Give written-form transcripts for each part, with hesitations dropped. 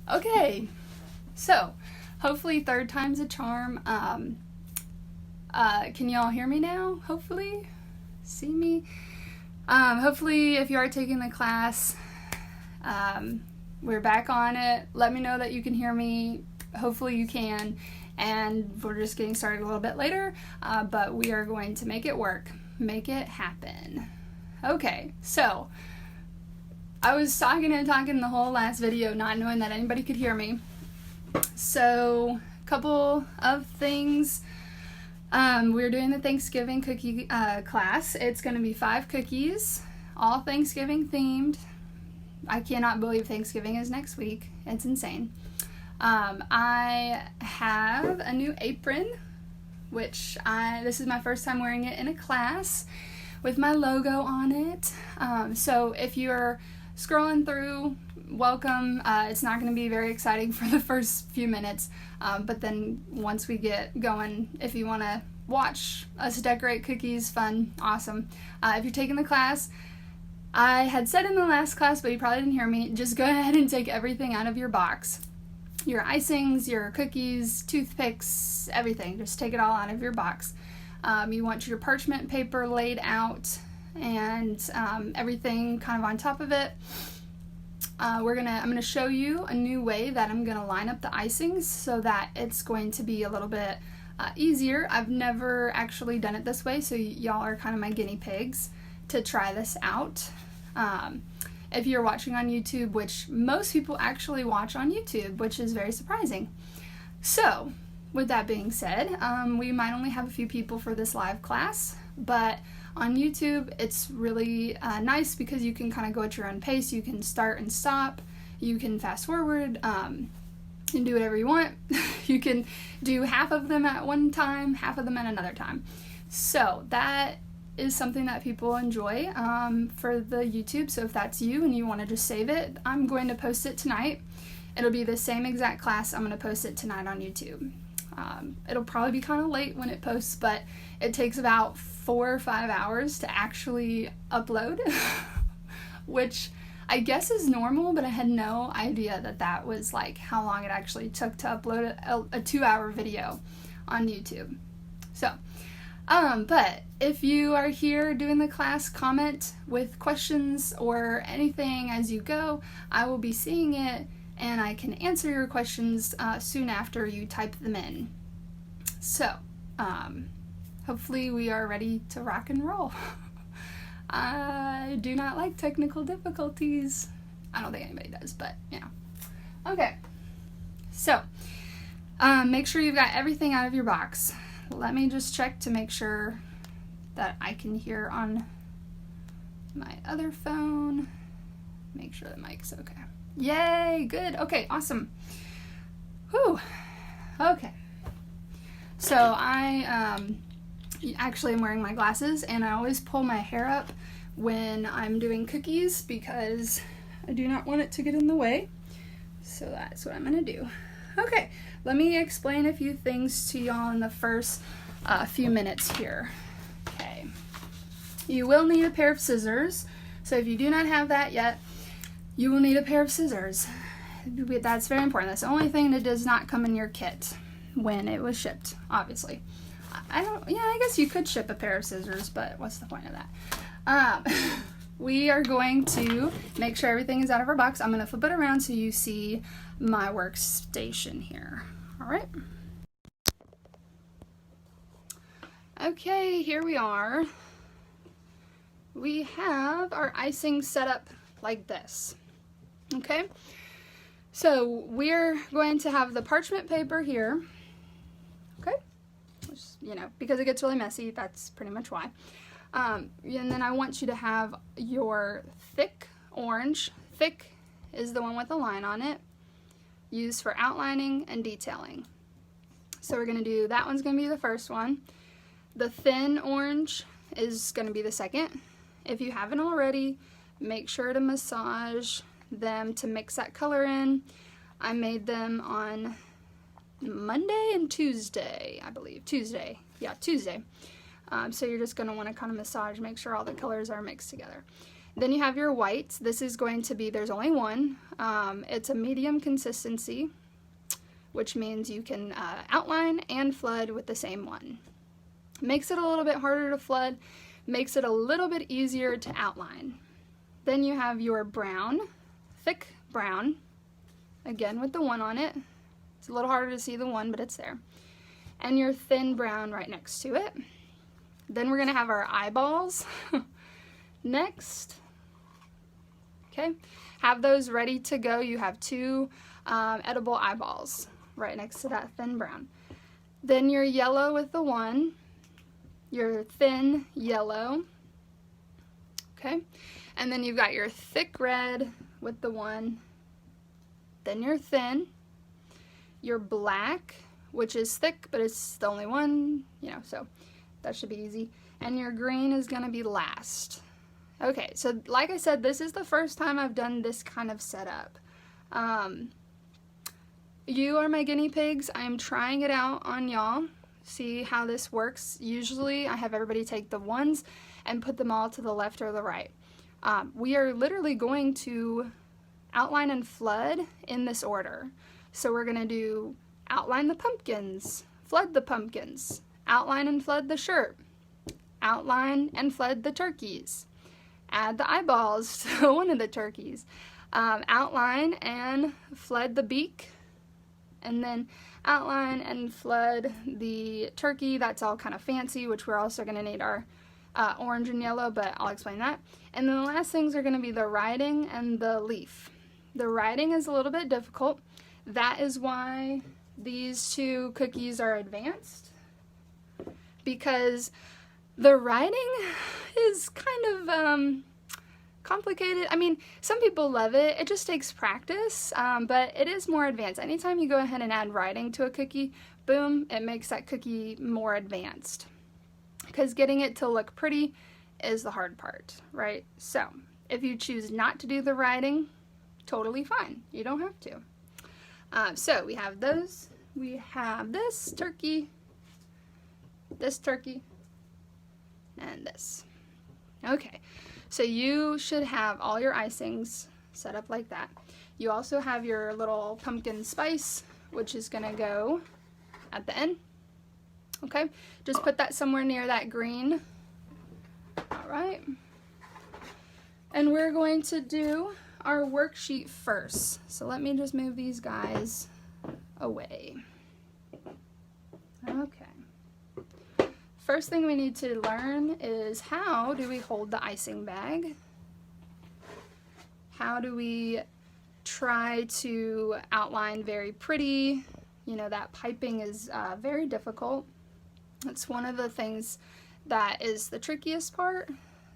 Okay, so hopefully third time's a charm. Can y'all hear me now? Hopefully, see me. Hopefully, if you are taking the class, we're back on it. Let me know that you can hear me. Hopefully, you can. And we're just getting started a little bit later, but we are going to make it work, make it happen. Okay, so I was talking the whole last video, not knowing that anybody could hear me. So, a couple of things. We're doing the Thanksgiving cookie class. It's going to be 5 cookies, all Thanksgiving themed. I cannot believe Thanksgiving is next week. It's insane. I have a new apron, which this is my first time wearing it in a class with my logo on it. So if you're scrolling through, welcome. It's not going to be very exciting for the first few minutes, but then once we get going, if you want to watch us decorate cookies, fun, awesome. If you're taking the class, I had said in the last class, but you probably didn't hear me, just go ahead and take everything out of your box. Your icings, your cookies, toothpicks, everything. Just take it all out of your box. You want your parchment paper laid out and everything kind of on top of it. I'm gonna show you a new way that I'm gonna line up the icings so that it's going to be a little bit easier. I've never actually done it this way, so y'all are kind of my guinea pigs to try this out. If you're watching on YouTube, which most people actually watch on YouTube, which is very surprising. So, with that being said, we might only have a few people for this live class, but on YouTube, it's really nice because you can kind of go at your own pace. You can start and stop. You can fast forward and do whatever you want. You can do half of them at one time, half of them at another time. So that is something that people enjoy for the YouTube. So if that's you and you want to just save it, I'm going to post it tonight. It'll be the same exact class. I'm going to post it tonight on YouTube. It'll probably be kind of late when it posts, but it takes about 4 or 5 hours to actually upload, which I guess is normal, but I had no idea that that was like how long it actually took to upload a 2-hour video on YouTube. So, but if you are here doing the class, comment with questions or anything as you go. I will be seeing it and I can answer your questions soon after you type them in. So, hopefully we are ready to rock and roll. I do not like technical difficulties. I don't think anybody does, but you know. Okay, so make sure you've got everything out of your box. Let me just check to make sure that I can hear on my other phone. Make sure the mic's okay. Yay, good. Okay, awesome. Whew. Okay. So I actually am wearing my glasses, and I always pull my hair up when I'm doing cookies because I do not want it to get in the way. So that's what I'm going to do. Okay, let me explain a few things to y'all in the first few minutes here. Okay. You will need a pair of scissors. So if you do not have that yet, you will need a pair of scissors. That's very important. That's the only thing that does not come in your kit when it was shipped, obviously. I guess you could ship a pair of scissors, but what's the point of that? We are going to make sure everything is out of our box. I'm going to flip it around so you see my workstation here. All right. Okay, here we are. We have our icing set up like this. Okay, so we're going to have the parchment paper here. Okay, which, because it gets really messy, that's pretty much why. And then I want you to have your thick orange. Thick is the one with the line on it, used for outlining and detailing. So we're going to do, that one's going to be the first one. The thin orange is going to be the second. If you haven't already, make sure to massage them to mix that color in. I made them on Monday and Tuesday, I believe. Tuesday. So you're just going to want to kind of massage, make sure all the colors are mixed together. Then you have your whites. This is going to be, there's only one. It's a medium consistency, which means you can outline and flood with the same one. Makes it a little bit harder to flood, makes it a little bit easier to outline. Then you have your brown, thick brown, again with the one on it. It's a little harder to see the one, but it's there. And your thin brown right next to it. Then we're gonna have our eyeballs next. Okay, have those ready to go. You have two edible eyeballs right next to that thin brown. Then your yellow with the one, your thin yellow, okay, and then you've got your thick red with the one, then your thin, your black, which is thick, but it's the only one, you know, so that should be easy, and your green is gonna be last. Okay, so like I said, this is the first time I've done this kind of setup. You are my guinea pigs. I'm trying it out on y'all, see how this works. Usually I have everybody take the ones and put them all to the left or the right. We are literally going to outline and flood in this order. So we're gonna do outline the pumpkins, flood the pumpkins, outline and flood the shirt, outline and flood the turkeys, add the eyeballs to one of the turkeys, outline and flood the beak, and then outline and flood the turkey. That's all kind of fancy, which we're also going to need our orange and yellow, but I'll explain that. And then the last things are going to be the writing and the leaf. The writing is a little bit difficult. That is why these two cookies are advanced, because the writing is kind of complicated. I mean, some people love it. It just takes practice, but it is more advanced. Anytime you go ahead and add writing to a cookie, boom, it makes that cookie more advanced. Because getting it to look pretty is the hard part, right? So, if you choose not to do the writing, totally fine. You don't have to. So, we have those. We have this turkey, and this. Okay, so you should have all your icings set up like that. You also have your little pumpkin spice, which is gonna go at the end. Okay, just put that somewhere near that green. All right, and we're going to do our worksheet first. So let me just move these guys away. Okay. First thing we need to learn is, how do we hold the icing bag? How do we try to outline very pretty? You know, that piping is very difficult. It's one of the things that is the trickiest part.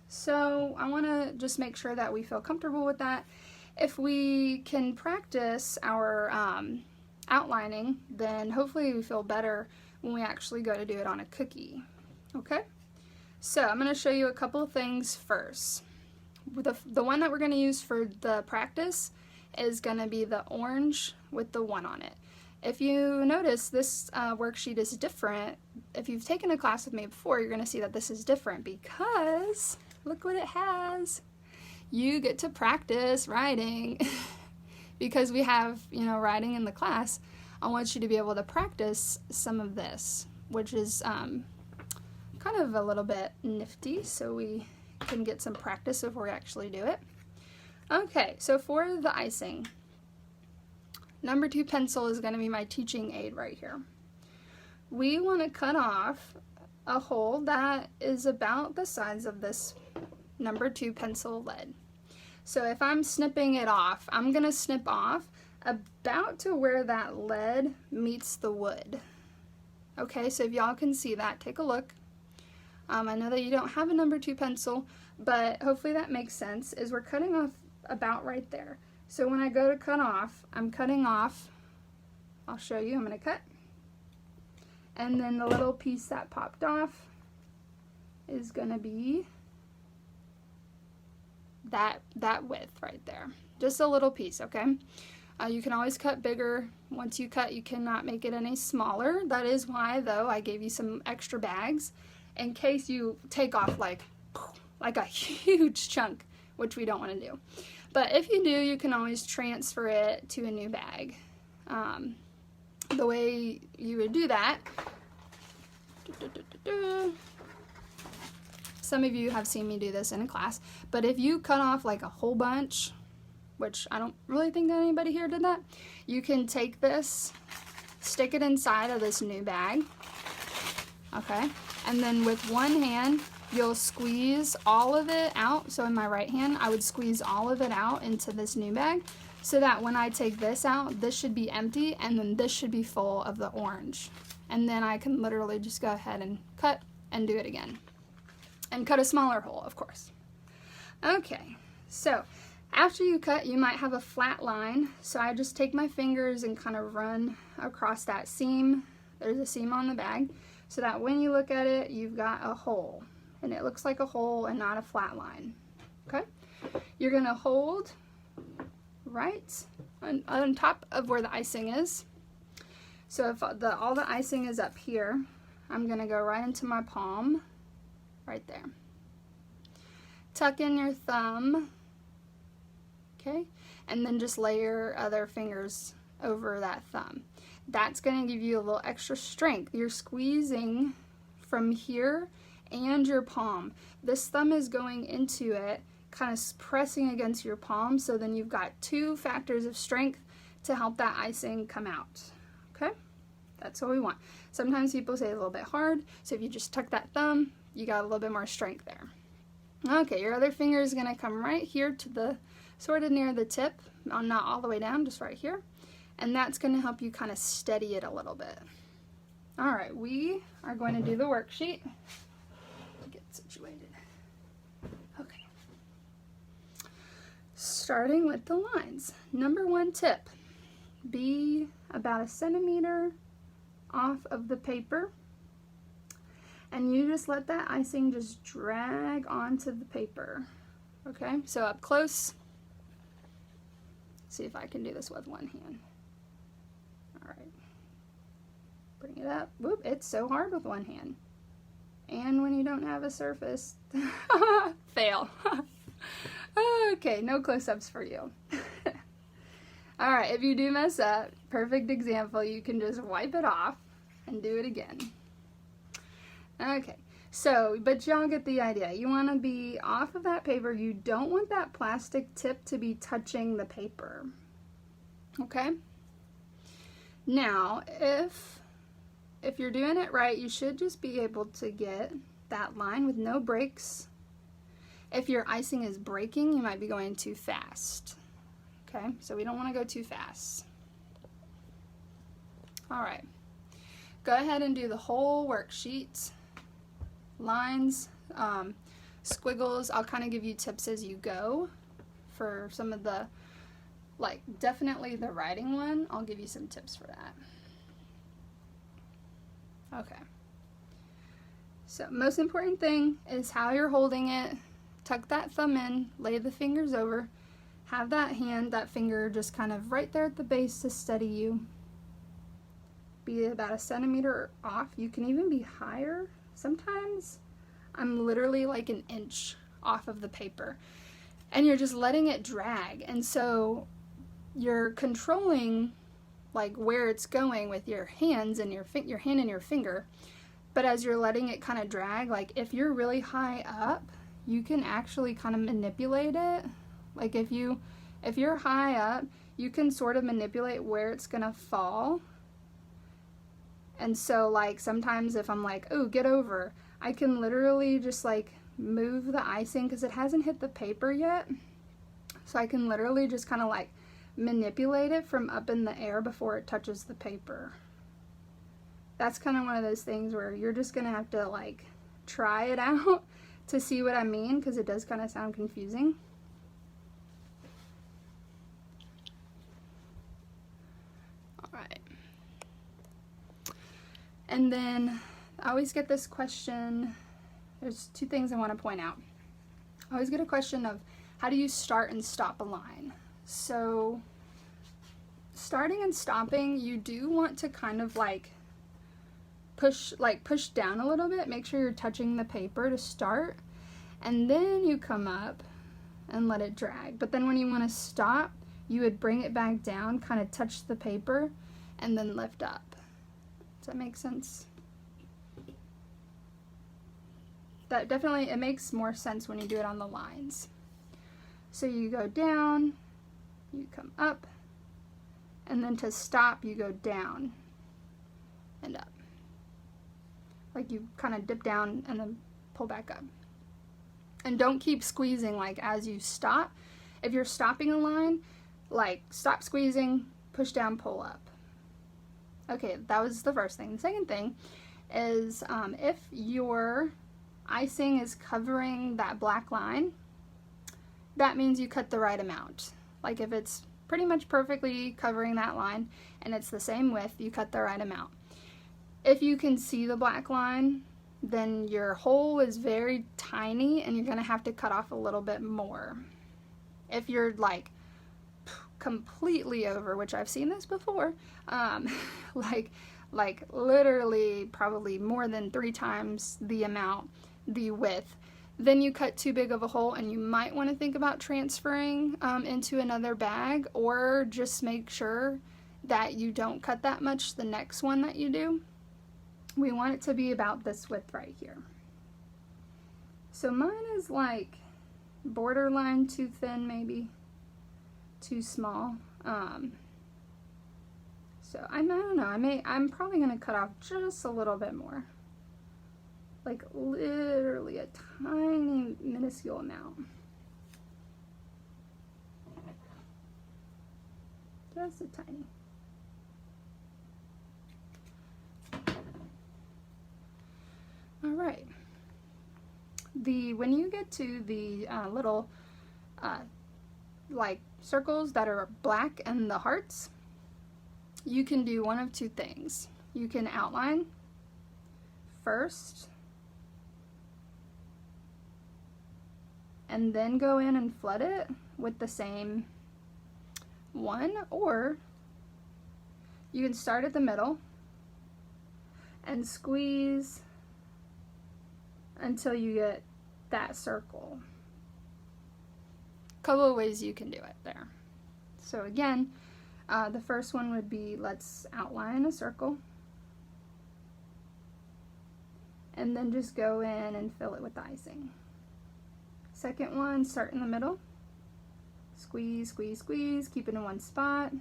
So I want to just make sure that we feel comfortable with that. If we can practice our outlining, then hopefully we feel better when we actually go to do it on a cookie. Okay, so I'm going to show you a couple of things first. The one that we're going to use for the practice is going to be the orange with the one on it. If you notice, this worksheet is different. If you've taken a class with me before, you're going to see that this is different because look what it has. You get to practice writing. Because we have, you know, writing in the class, I want you to be able to practice some of this, which is kind of a little bit nifty, so we can get some practice before we actually do it. Okay, so for the icing, number 2 pencil is going to be my teaching aid right here. We want to cut off a hole that is about the size of this number 2 pencil lead. So if I'm snipping it off, I'm going to snip off about to where that lead meets the wood. Okay, so if y'all can see that, take a look. I know that you don't have a number 2 pencil, but hopefully that makes sense, is we're cutting off about right there. So when I go to cut off, I'm cutting off, I'll show you, I'm going to cut. And then the little piece that popped off is going to be that width right there. Just a little piece, okay? You can always cut bigger. Once you cut, you cannot make it any smaller. That is why, though, I gave you some extra bags in case you take off like a huge chunk which we don't want to do. But if you do, you can always transfer it to a new bag. The way you would do that, some of you have seen me do this in a class, but if you cut off like a whole bunch, which I don't really think that anybody here did that, you can take this, stick it inside of this new bag, okay? And then with one hand, you'll squeeze all of it out. So in my right hand, I would squeeze all of it out into this new bag so that when I take this out, this should be empty and then this should be full of the orange. And then I can literally just go ahead and cut and do it again. And cut a smaller hole, of course. Okay, so after you cut, you might have a flat line. So I just take my fingers and kind of run across that seam. There's a seam on the bag, so that when you look at it, you've got a hole. And it looks like a hole and not a flat line. Okay? You're gonna hold right on top of where the icing is. So if all the icing is up here, I'm gonna go right into my palm, right there. Tuck in your thumb, okay? And then just lay your other fingers over that thumb. That's gonna give you a little extra strength. You're squeezing from here and your palm. This thumb is going into it, kind of pressing against your palm, so then you've got 2 factors of strength to help that icing come out, okay? That's what we want. Sometimes people say it's a little bit hard, so if you just tuck that thumb, you got a little bit more strength there. Okay, your other finger is gonna come right here to the, sort of near the tip, not all the way down, just right here, and that's gonna help you kind of steady it a little bit. All right, we are going to do the worksheet. Get situated. Okay. Starting with the lines. Number 1 tip, be about 1 centimeter off of the paper, and you just let that icing just drag onto the paper. Okay, so up close, see if I can do this with one hand. All right, bring it up. Whoop, it's so hard with one hand. And when you don't have a surface, fail. Okay, no close-ups for you. All right, if you do mess up, perfect example, you can just wipe it off and do it again. Okay, so, but y'all get the idea. You want to be off of that paper. You don't want that plastic tip to be touching the paper. Okay? Now, if you're doing it right, you should just be able to get that line with no breaks. If your icing is breaking, you might be going too fast. Okay, so we don't want to go too fast. All right, go ahead and do the whole worksheet. Lines, squiggles, I'll kind of give you tips as you go for some of the, like definitely the writing one, I'll give you some tips for that. Okay, so most important thing is how you're holding it. Tuck that thumb in, lay the fingers over, have that hand, that finger just kind of right there at the base to steady you. Be about 1 centimeter off. You can even be higher. Sometimes I'm literally like 1 inch off of the paper, and you're just letting it drag, and so you're controlling like where it's going with your hands and your hand and your finger. But as you're letting it kind of drag, like if you're really high up, you can actually kind of manipulate it. Like if you're high up, you can sort of manipulate where it's gonna fall. And so like sometimes if I'm like, oh, get over, I can literally just like move the icing because it hasn't hit the paper yet. So I can literally just kind of like manipulate it from up in the air before it touches the paper. That's kind of one of those things where you're just gonna have to like try it out to see what I mean, because it does kind of sound confusing. All right. And then I always get this question. There's 2 things I want to point out. I always get a question of how do you start and stop a line? So starting and stopping, you do want to kind of like push down a little bit. Make sure you're touching the paper to start, and then you come up and let it drag. But then when you want to stop, you would bring it back down, kind of touch the paper, and then lift up. Does that make sense? That definitely, it makes more sense when you do it on the lines. So you go down, you come up, and then to stop, you go down and up. Like you kind of dip down and then pull back up. And don't keep squeezing like as you stop. If you're stopping a line, like stop squeezing, push down, pull up. Okay, that was the first thing. The second thing is if your icing is covering that black line, that means you cut the right amount. Like if it's pretty much perfectly covering that line and it's the same width, you cut the right amount. If you can see the black line, then your hole is very tiny and you're gonna have to cut off a little bit more. If you're like completely over, which I've seen this before, like literally probably more than 3 times the amount, the width, then you cut too big of a hole and you might want to think about transferring into another bag, or just make sure that you don't cut that much the next one that you do. We want it to be about this width right here. So mine is like borderline too thin, maybe too small. So I don't know, I'm probably gonna cut off just a little bit more. Like literally a tiny, minuscule amount. Just a tiny. All right. When you get to the little like circles that are black and the hearts, you can do one of 2 things. You can outline first and then go in and flood it with the same one, or you can start at the middle and squeeze until you get that circle. Couple of ways you can do it there. So again, the first one would be, let's outline a circle and then just go in and fill it with the icing. Second one, start in the middle, squeeze, squeeze, squeeze, keep it in one spot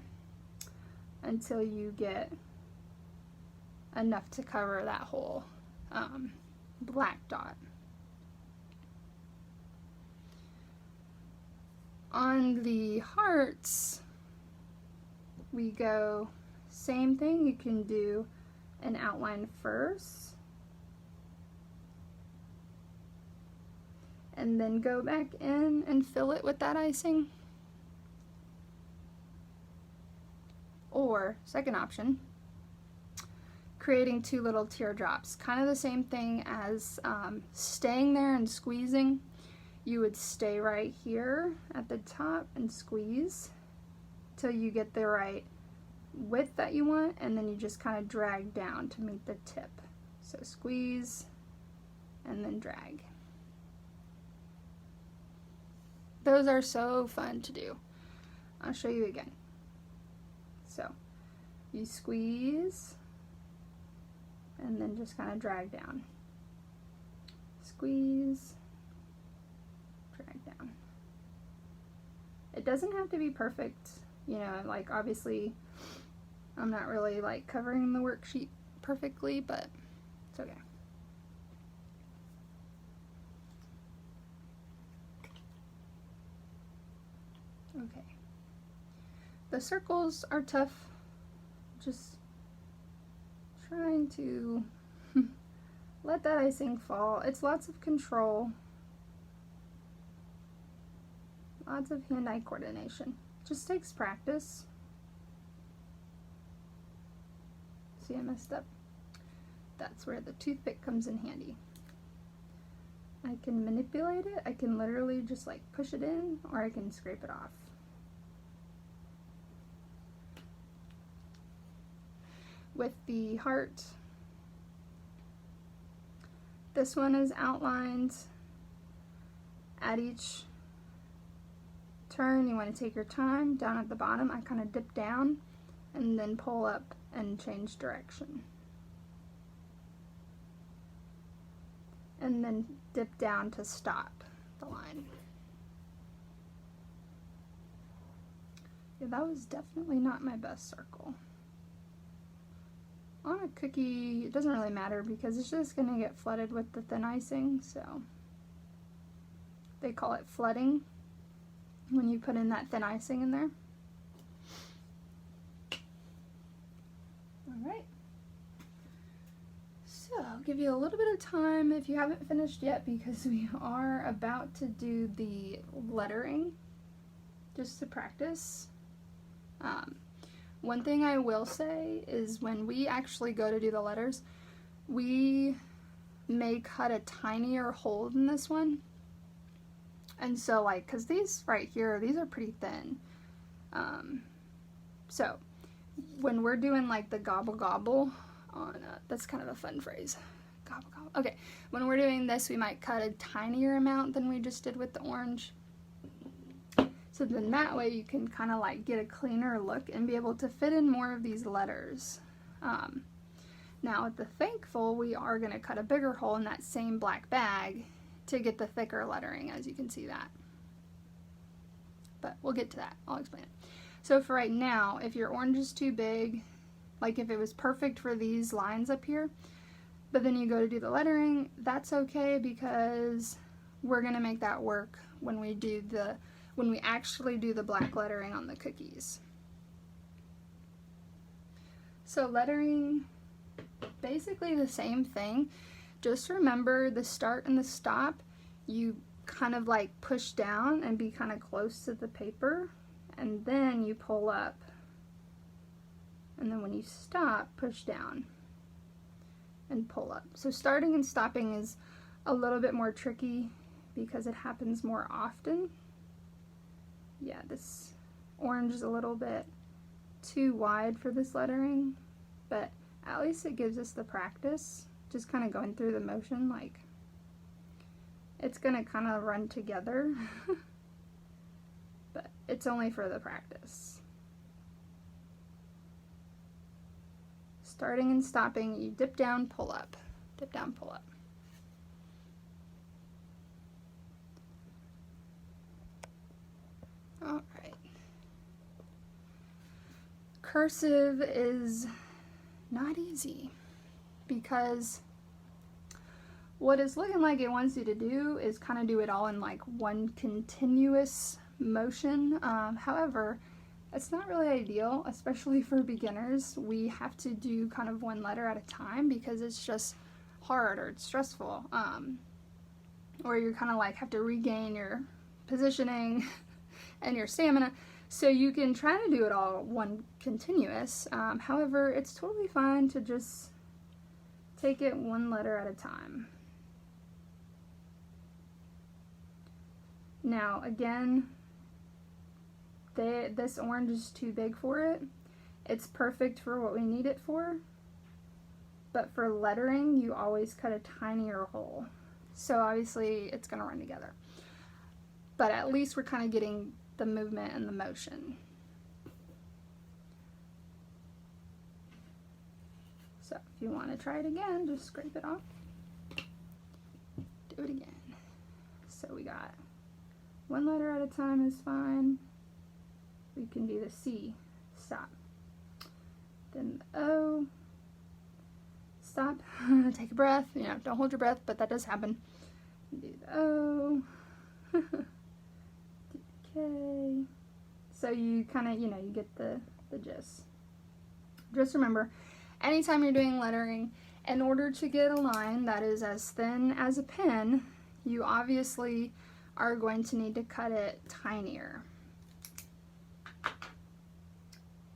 until you get enough to cover that whole black dot. On the hearts, we go same thing. You can do an outline first and then go back in and fill it with that icing. Or second option, creating 2 little teardrops. Kind of the same thing as staying there and squeezing. You would stay right here at the top and squeeze till you get the right width that you want, and then you just kind of drag down to meet the tip. So squeeze and then drag. Those are so fun to do. I'll show you again. So you squeeze and then just kind of drag down. Squeeze, drag down. It doesn't have to be perfect, you know, like obviously I'm not really like covering the worksheet perfectly, but it's okay. Okay. The circles are tough. Just trying to let that icing fall. It's lots of control. Lots of hand-eye coordination. Just takes practice. See, I messed up. That's where the toothpick comes in handy. I can manipulate it. I can literally just like push it in, or I can scrape it off. With the heart, this one is outlined at each turn, you want to take your time. Down at the bottom, I kind of dip down and then pull up and change direction. And then dip down to stop the line. Yeah, that was definitely not my best circle. On a cookie, it doesn't really matter because it's just going to get flooded with the thin icing, so they call it flooding when you put in that thin icing in there. Alright. So, I'll give you a little bit of time if you haven't finished yet because we are about to do the lettering just to practice. One thing I will say is when we actually go to do the letters, we may cut a tinier hole in this one. And so like, cause these right here, these are pretty thin. So when we're doing like the gobble gobble on, that's kind of a fun phrase. Gobble gobble. Okay. When we're doing this, we might cut a tinier amount than we just did with the orange. So then that way you can kind of like get a cleaner look and be able to fit in more of these letters. Now at the Thankful, we are going to cut a bigger hole in that same black bag to get the thicker lettering, as you can see that. But we'll get to that. I'll explain it. So for right now, if your orange is too big, like if it was perfect for these lines up here, but then you go to do the lettering, that's okay because we're going to make that work when we actually do the black lettering on the cookies. So lettering, basically the same thing. Just remember the start and the stop, you kind of like push down and be kind of close to the paper, and then you pull up. And then when you stop, push down and pull up. So starting and stopping is a little bit more tricky because it happens more often. Yeah, this orange is a little bit too wide for this lettering, but at least it gives us the practice, just kind of going through the motion, like it's gonna kind of run together, but it's only for the practice. Starting and stopping, you dip down, pull up, dip down, pull up. All right. Cursive is not easy because what it's looking like it wants you to do is kind of do it all in like one continuous motion. However, it's not really ideal, especially for beginners. We have to do kind of one letter at a time because it's just hard or it's stressful. Or you kind of like have to regain your positioning and your stamina. So you can try to do it all one continuous. However, it's totally fine to just take it one letter at a time. Now, again, this orange is too big for it. It's perfect for what we need it for. But for lettering, you always cut a tinier hole. So obviously, it's going to run together. But at least we're kind of getting the movement and the motion. So if you want to try it again, just scrape it off. Do it again. So we got one letter at a time is fine. We can do the C, stop. Then the O, stop. Take a breath. You know, don't hold your breath, but that does happen. Do the O. Okay. So you kind of, you get the gist. Just remember, anytime you're doing lettering, in order to get a line that is as thin as a pen, you obviously are going to need to cut it tinier.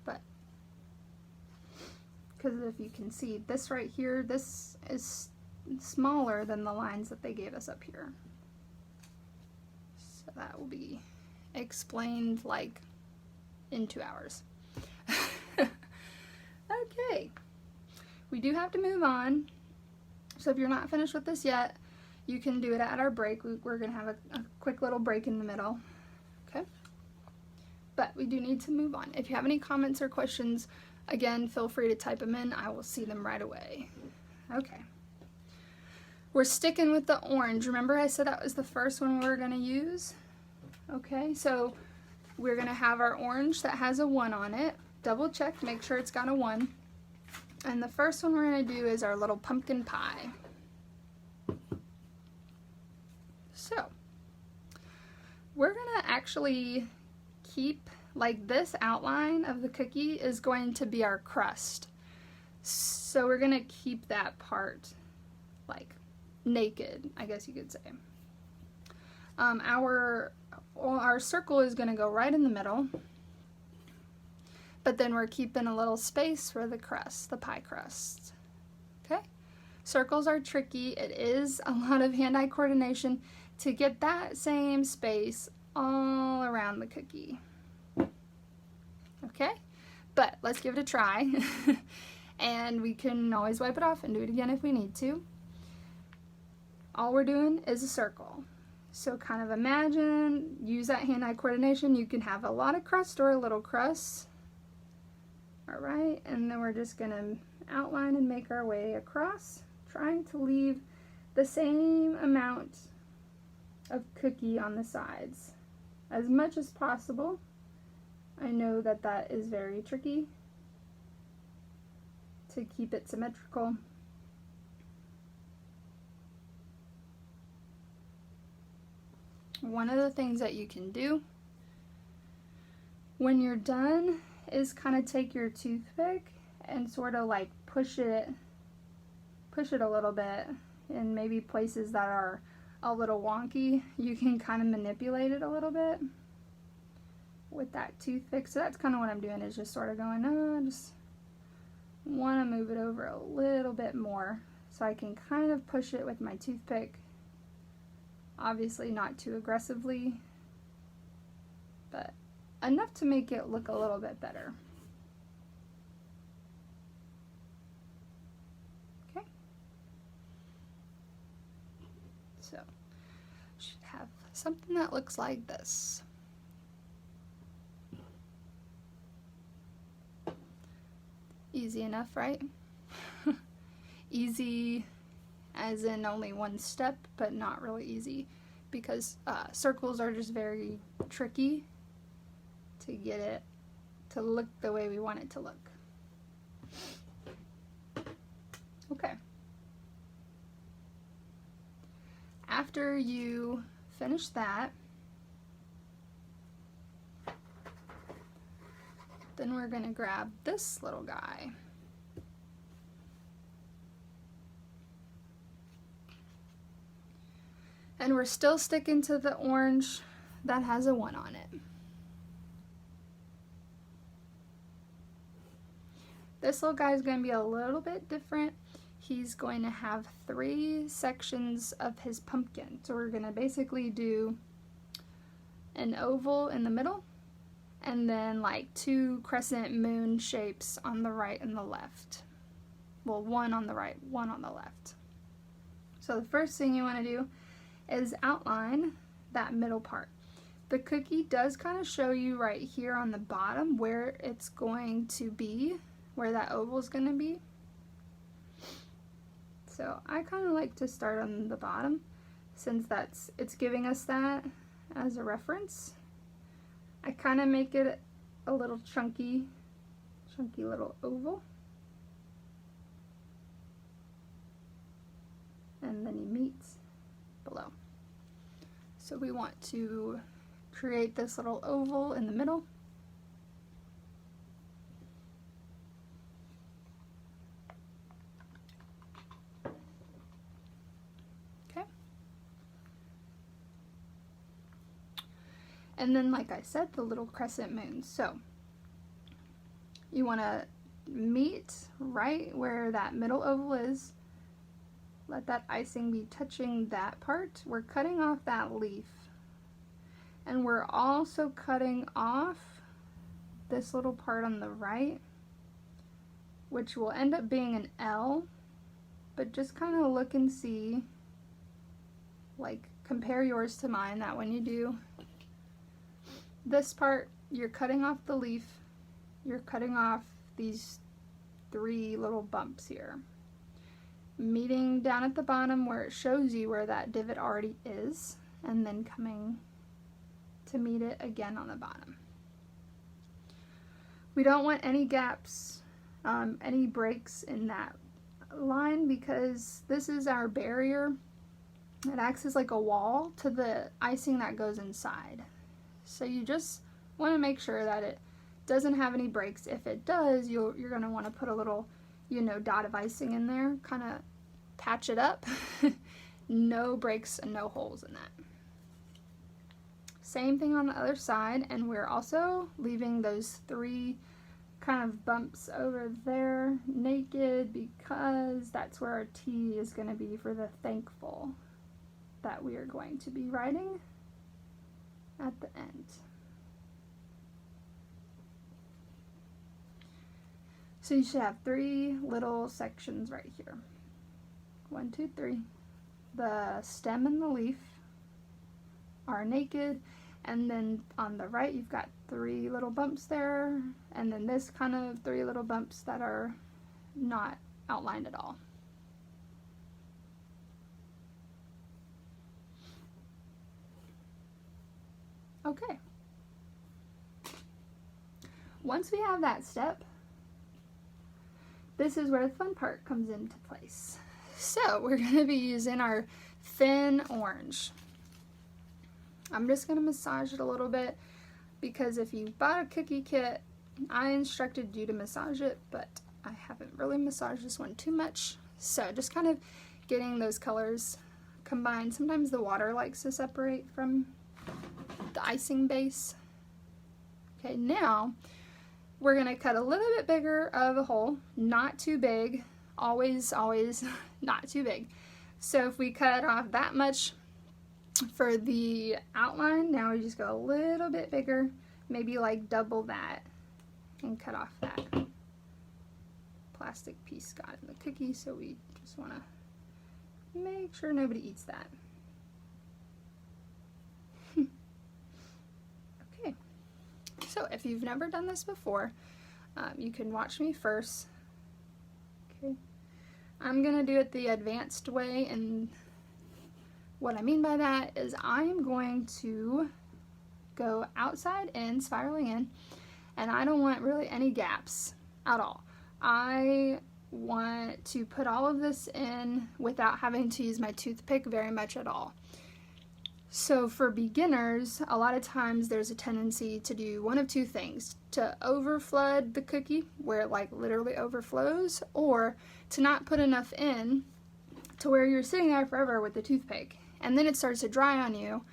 But, because if you can see, this right here, this is smaller than the lines that they gave us up here. So that will be explained like in 2 hours. Okay, we do have to move on, so if you're not finished with this yet, you can do it at our break. We're gonna have a quick little break in the middle. Okay, but we do need to move on. If you have any comments or questions, again, feel free to type them in. I will see them right away. Okay. We're sticking with the orange. Remember I said that was the first one we were going to use? Okay, so we're going to have our orange that has a 1 on it. Double check, make sure it's got a 1. And the first one we're going to do is our little pumpkin pie. So, we're going to actually keep, like, this outline of the cookie is going to be our crust. So we're going to keep that part, like, naked, I guess you could say. Our circle is going to go right in the middle, but then we're keeping a little space for the crust, the pie crust. Okay? Circles are tricky. It is a lot of hand-eye coordination to get that same space all around the cookie. Okay? But let's give it a try. And we can always wipe it off and do it again if we need to. All we're doing is a circle. So kind of imagine, use that hand-eye coordination. You can have a lot of crust or a little crust. Alright, and then we're just going to outline and make our way across, trying to leave the same amount of cookie on the sides as much as possible. I know that that is very tricky to keep it symmetrical. One of the things that you can do when you're done is kind of take your toothpick and sort of like push it a little bit in maybe places that are a little wonky. You can kind of manipulate it a little bit with that toothpick. So that's kind of what I'm doing, is just sort of going, oh, I just want to move it over a little bit more so I can kind of push it with my toothpick. Obviously not too aggressively, but enough to make it look a little bit better. Okay. So, should have something that looks like this. Easy enough, right? Easy as in only one step, but not really easy, because circles are just very tricky to get it to look the way we want it to look. Okay. After you finish that, then we're going to grab this little guy. And we're still sticking to the orange that has a 1 on it. This little guy is going to be a little bit different. He's going to have 3 sections of his pumpkin. So we're going to basically do an oval in the middle, and then like 2 crescent moon shapes on the right and the left. Well, 1 on the right, 1 on the left. So the first thing you want to do is outline that middle part. The cookie does kind of show you right here on the bottom where it's going to be, where that oval is going to be. So I kind of like to start on the bottom, since it's giving us that as a reference. I kind of make it a little chunky little oval. And then he meets below. So we want to create this little oval in the middle. Okay. And then, like I said, the little crescent moon. So you want to meet right where that middle oval is. Let that icing be touching that part. We're cutting off that leaf. And we're also cutting off this little part on the right, which will end up being an L. But just kind of look and see, like compare yours to mine, that when you do this part, you're cutting off the leaf, you're cutting off these 3 little bumps here, meeting down at the bottom where it shows you where that divot already is, and then coming to meet it again on the bottom. We don't want any gaps, any breaks in that line, because this is our barrier. It acts as like a wall to the icing that goes inside. So you just want to make sure that it doesn't have any breaks. If it does, you're going to want to put a little, dot of icing in there, kind of patch it up. No breaks and no holes in that. Same thing on the other side, and we're also leaving those 3 kind of bumps over there naked, because that's where our T is going to be for the thankful that we are going to be writing at the end. So you should have 3 little sections right here. 1, 2, 3. The stem and the leaf are naked, and then on the right you've got 3 little bumps there, and then this kind of 3 little bumps that are not outlined at all. Okay. Once we have that step, this is where the fun part comes into place. So we're going to be using our thin orange. I'm just going to massage it a little bit, because if you bought a cookie kit, I instructed you to massage it, but I haven't really massaged this one too much. So just kind of getting those colors combined. Sometimes the water likes to separate from the icing base. Okay, now we're going to cut a little bit bigger of a hole, not too big, always not too big. So if we cut off that much for the outline, now we just go a little bit bigger, maybe like double that, and cut off that plastic piece got in the cookie, so we just want to make sure nobody eats that. Okay, so if you've never done this before, you can watch me first. Okay, I'm gonna do it the advanced way, and what I mean by that is I am going to go outside in, spiraling in, and I don't want really any gaps at all. I want to put all of this in without having to use my toothpick very much at all. So for beginners, a lot of times there's a tendency to do one of 2 things: to overflood the cookie where it like literally overflows, or to not put enough in to where you're sitting there forever with the toothpick, and then it starts to dry on you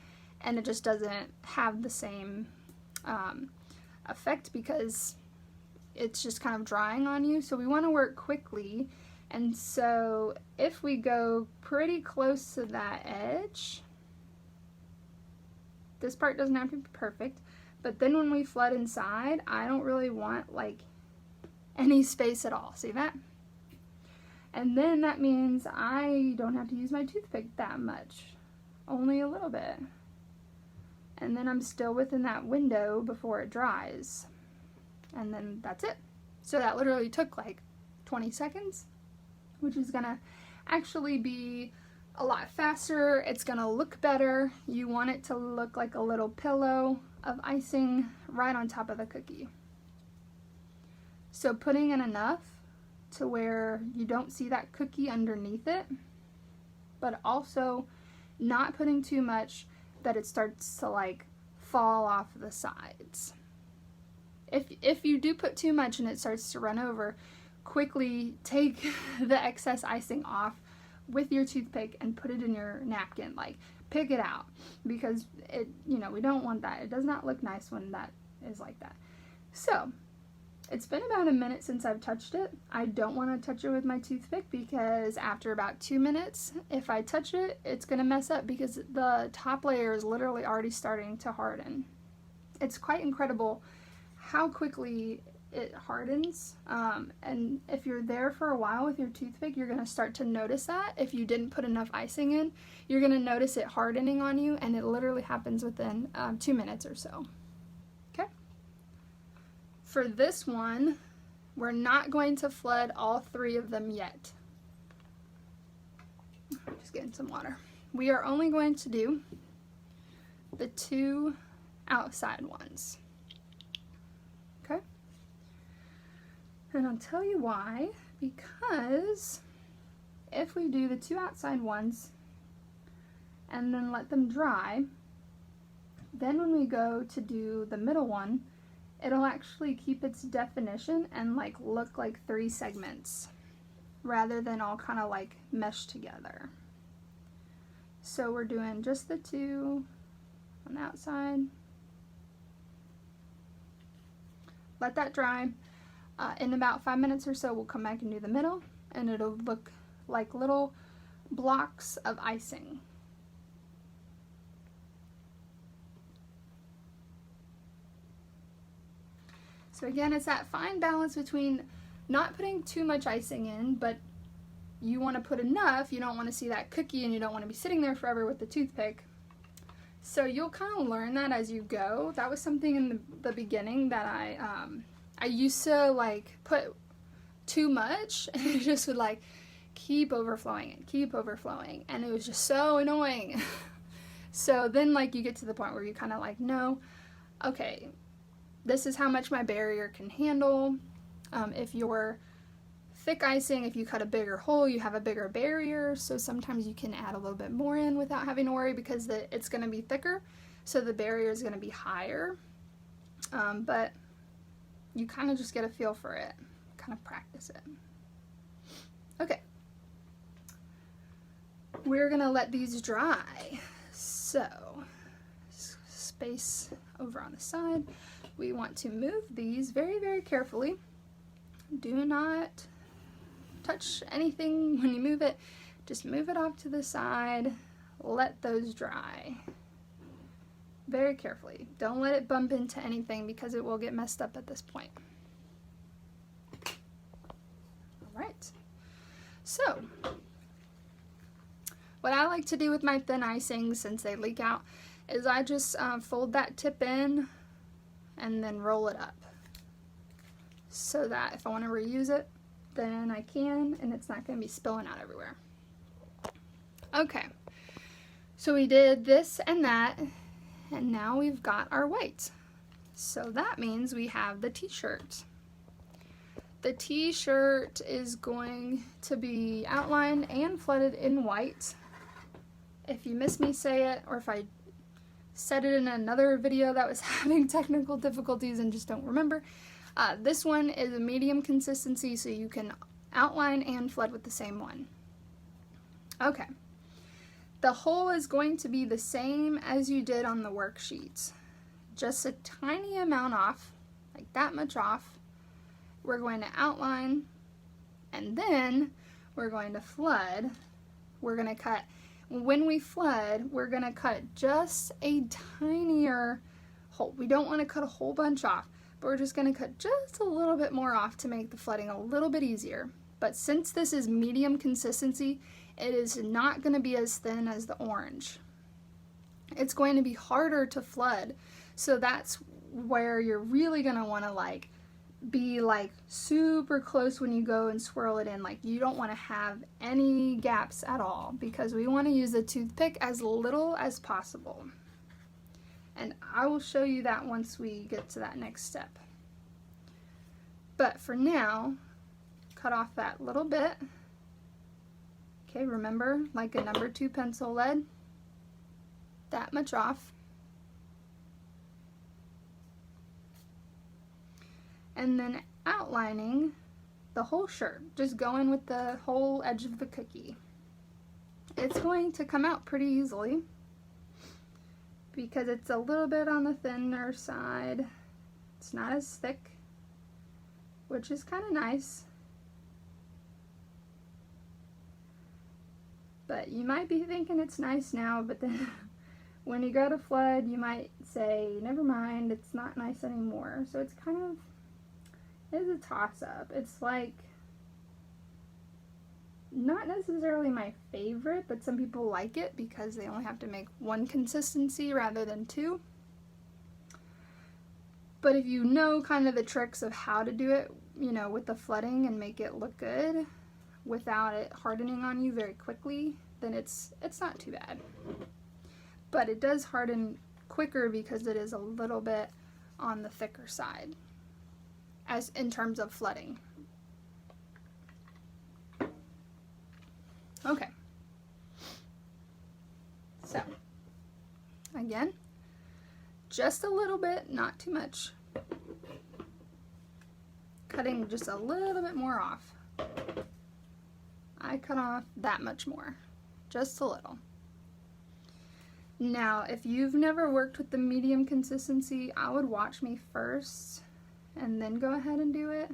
and it just doesn't have the same effect, because it's just kind of drying on you. So we want to work quickly, and so if we go pretty close to that edge, this part doesn't have to be perfect, but then when we flood inside, I don't really want like any space at all. See that? And then that means I don't have to use my toothpick that much, only a little bit. And then I'm still within that window before it dries. And then that's it. So that literally took like 20 seconds, which is gonna actually be a lot faster. It's gonna look better. You want it to look like a little pillow of icing right on top of the cookie. So putting in enough to where you don't see that cookie underneath it, but also not putting too much that it starts to like fall off the sides. If you do put too much and it starts to run over, quickly take the excess icing off with your toothpick and put it in your napkin. Like, pick it out, because it, we don't want that. It does not look nice when that is like that. So it's been about a minute since I've touched it. I don't want to touch it with my toothpick, because after about 2 minutes, if I touch it, it's going to mess up, because the top layer is literally already starting to harden. It's quite incredible how quickly it hardens, and if you're there for a while with your toothpick, you're going to start to notice that. If you didn't put enough icing in, you're going to notice it hardening on you, and it literally happens within 2 minutes or so. Okay, For this one, we're not going to flood all 3 of them yet. Just getting some water. We are only going to do the 2 outside ones. Okay? And I'll tell you why. Because if we do the 2 outside ones and then let them dry, then when we go to do the middle one, it'll actually keep its definition and like look like 3 segments rather than all kind of like meshed together. So we're doing just the 2 on the outside. Let that dry. In about 5 minutes or so, we'll come back and do the middle, and it'll look like little blocks of icing. So again, it's that fine balance between not putting too much icing in, but you want to put enough. You don't want to see that cookie, and you don't want to be sitting there forever with the toothpick. So you'll kind of learn that as you go. That was something in the beginning that I used to like put too much, and it just would like keep overflowing and keep overflowing, and it was just so annoying. So then like you get to the point where you kind of like, no, okay, this is how much my barrier can handle. If you're thick icing, if you cut a bigger hole, you have a bigger barrier, so sometimes you can add a little bit more in without having to worry because it's going to be thicker, so the barrier is going to be higher. But you kind of just get a feel for it, kind of practice it. Okay, we're going to let these dry. So, space over on the side. We want to move these very, very carefully. Do not touch anything when you move it. Just move it off to the side. Let those dry. Very carefully. Don't let it bump into anything because it will get messed up at this point. Alright. So, what I like to do with my thin icing, since they leak out, is I just fold that tip in and then roll it up, so that if I want to reuse it, then I can, and it's not going to be spilling out everywhere. Okay, so we did this and that, and now we've got our white. So that means we have the t-shirt. The t-shirt is going to be outlined and flooded in white. If you miss me say it, or if I said it in another video that was having technical difficulties and just don't remember, this one is a medium consistency, so you can outline and flood with the same one. Okay, the hole is going to be the same as you did on the worksheet, just a tiny amount off, like that much off. We're going to outline, and then we're going to flood. We're going to cut. When we flood, we're going to cut just a tinier hole. We don't want to cut a whole bunch off, but we're just going to cut just a little bit more off to make the flooding a little bit easier. But since this is medium consistency, it is not going to be as thin as the orange. It's going to be harder to flood, so that's where you're really going to want to be super close when you go and swirl it in. Like, you don't want to have any gaps at all, because we want to use the toothpick as little as possible. And I will show you that once we get to that next step. But for now, cut off that little bit. Okay, remember, like a number 2 pencil lead, that much off. And then outlining the whole shirt, just going with the whole edge of the cookie. It's going to come out pretty easily because it's a little bit on the thinner side. It's not as thick, which is kind of nice. But you might be thinking it's nice now, but then when you go to flood, you might say, never mind, it's not nice anymore. So it's kind of, it's a toss-up. It's like not necessarily my favorite, but some people like it because they only have to make one consistency rather than 2. But if you know kind of the tricks of how to do it, you know, with the flooding and make it look good without it hardening on you very quickly, then it's not too bad. But it does harden quicker because it is a little bit on the thicker side as in terms of flooding. Okay. So, again, just a little bit, not too much. Cutting just a little bit more off. I cut off that much more, just a little. Now, if you've never worked with the medium consistency, I would watch me first and then go ahead and do it,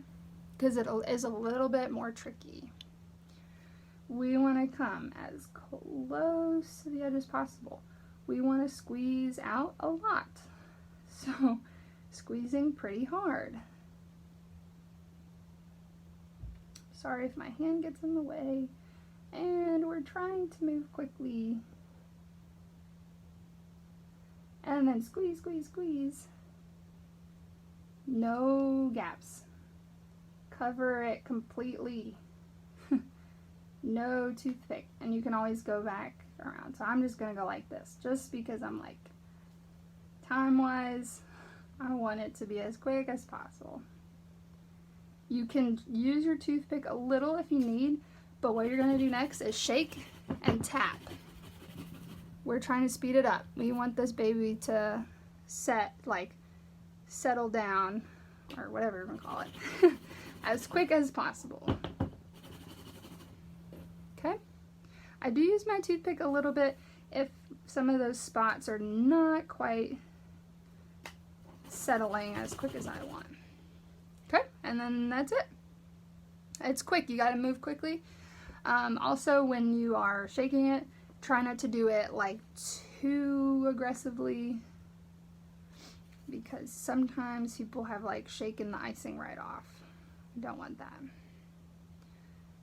because it is a little bit more tricky. We want to come as close to the edge as possible. We want to squeeze out a lot. So, squeezing pretty hard. Sorry if my hand gets in the way. And we're trying to move quickly. And then squeeze, squeeze, squeeze. No gaps. Cover it completely. No toothpick. And you can always go back around. So I'm just going to go like this. Just because I'm like, time-wise, I want it to be as quick as possible. You can use your toothpick a little if you need. But what you're going to do next is shake and tap. We're trying to speed it up. We want this baby to settle down, or whatever you want to call it, as quick as possible. Okay? I do use my toothpick a little bit if some of those spots are not quite settling as quick as I want. Okay? And then that's it. It's quick. You got to move quickly. Also, when you are shaking it, try not to do it like too aggressively, because sometimes people have like shaken the icing right off. You don't want that.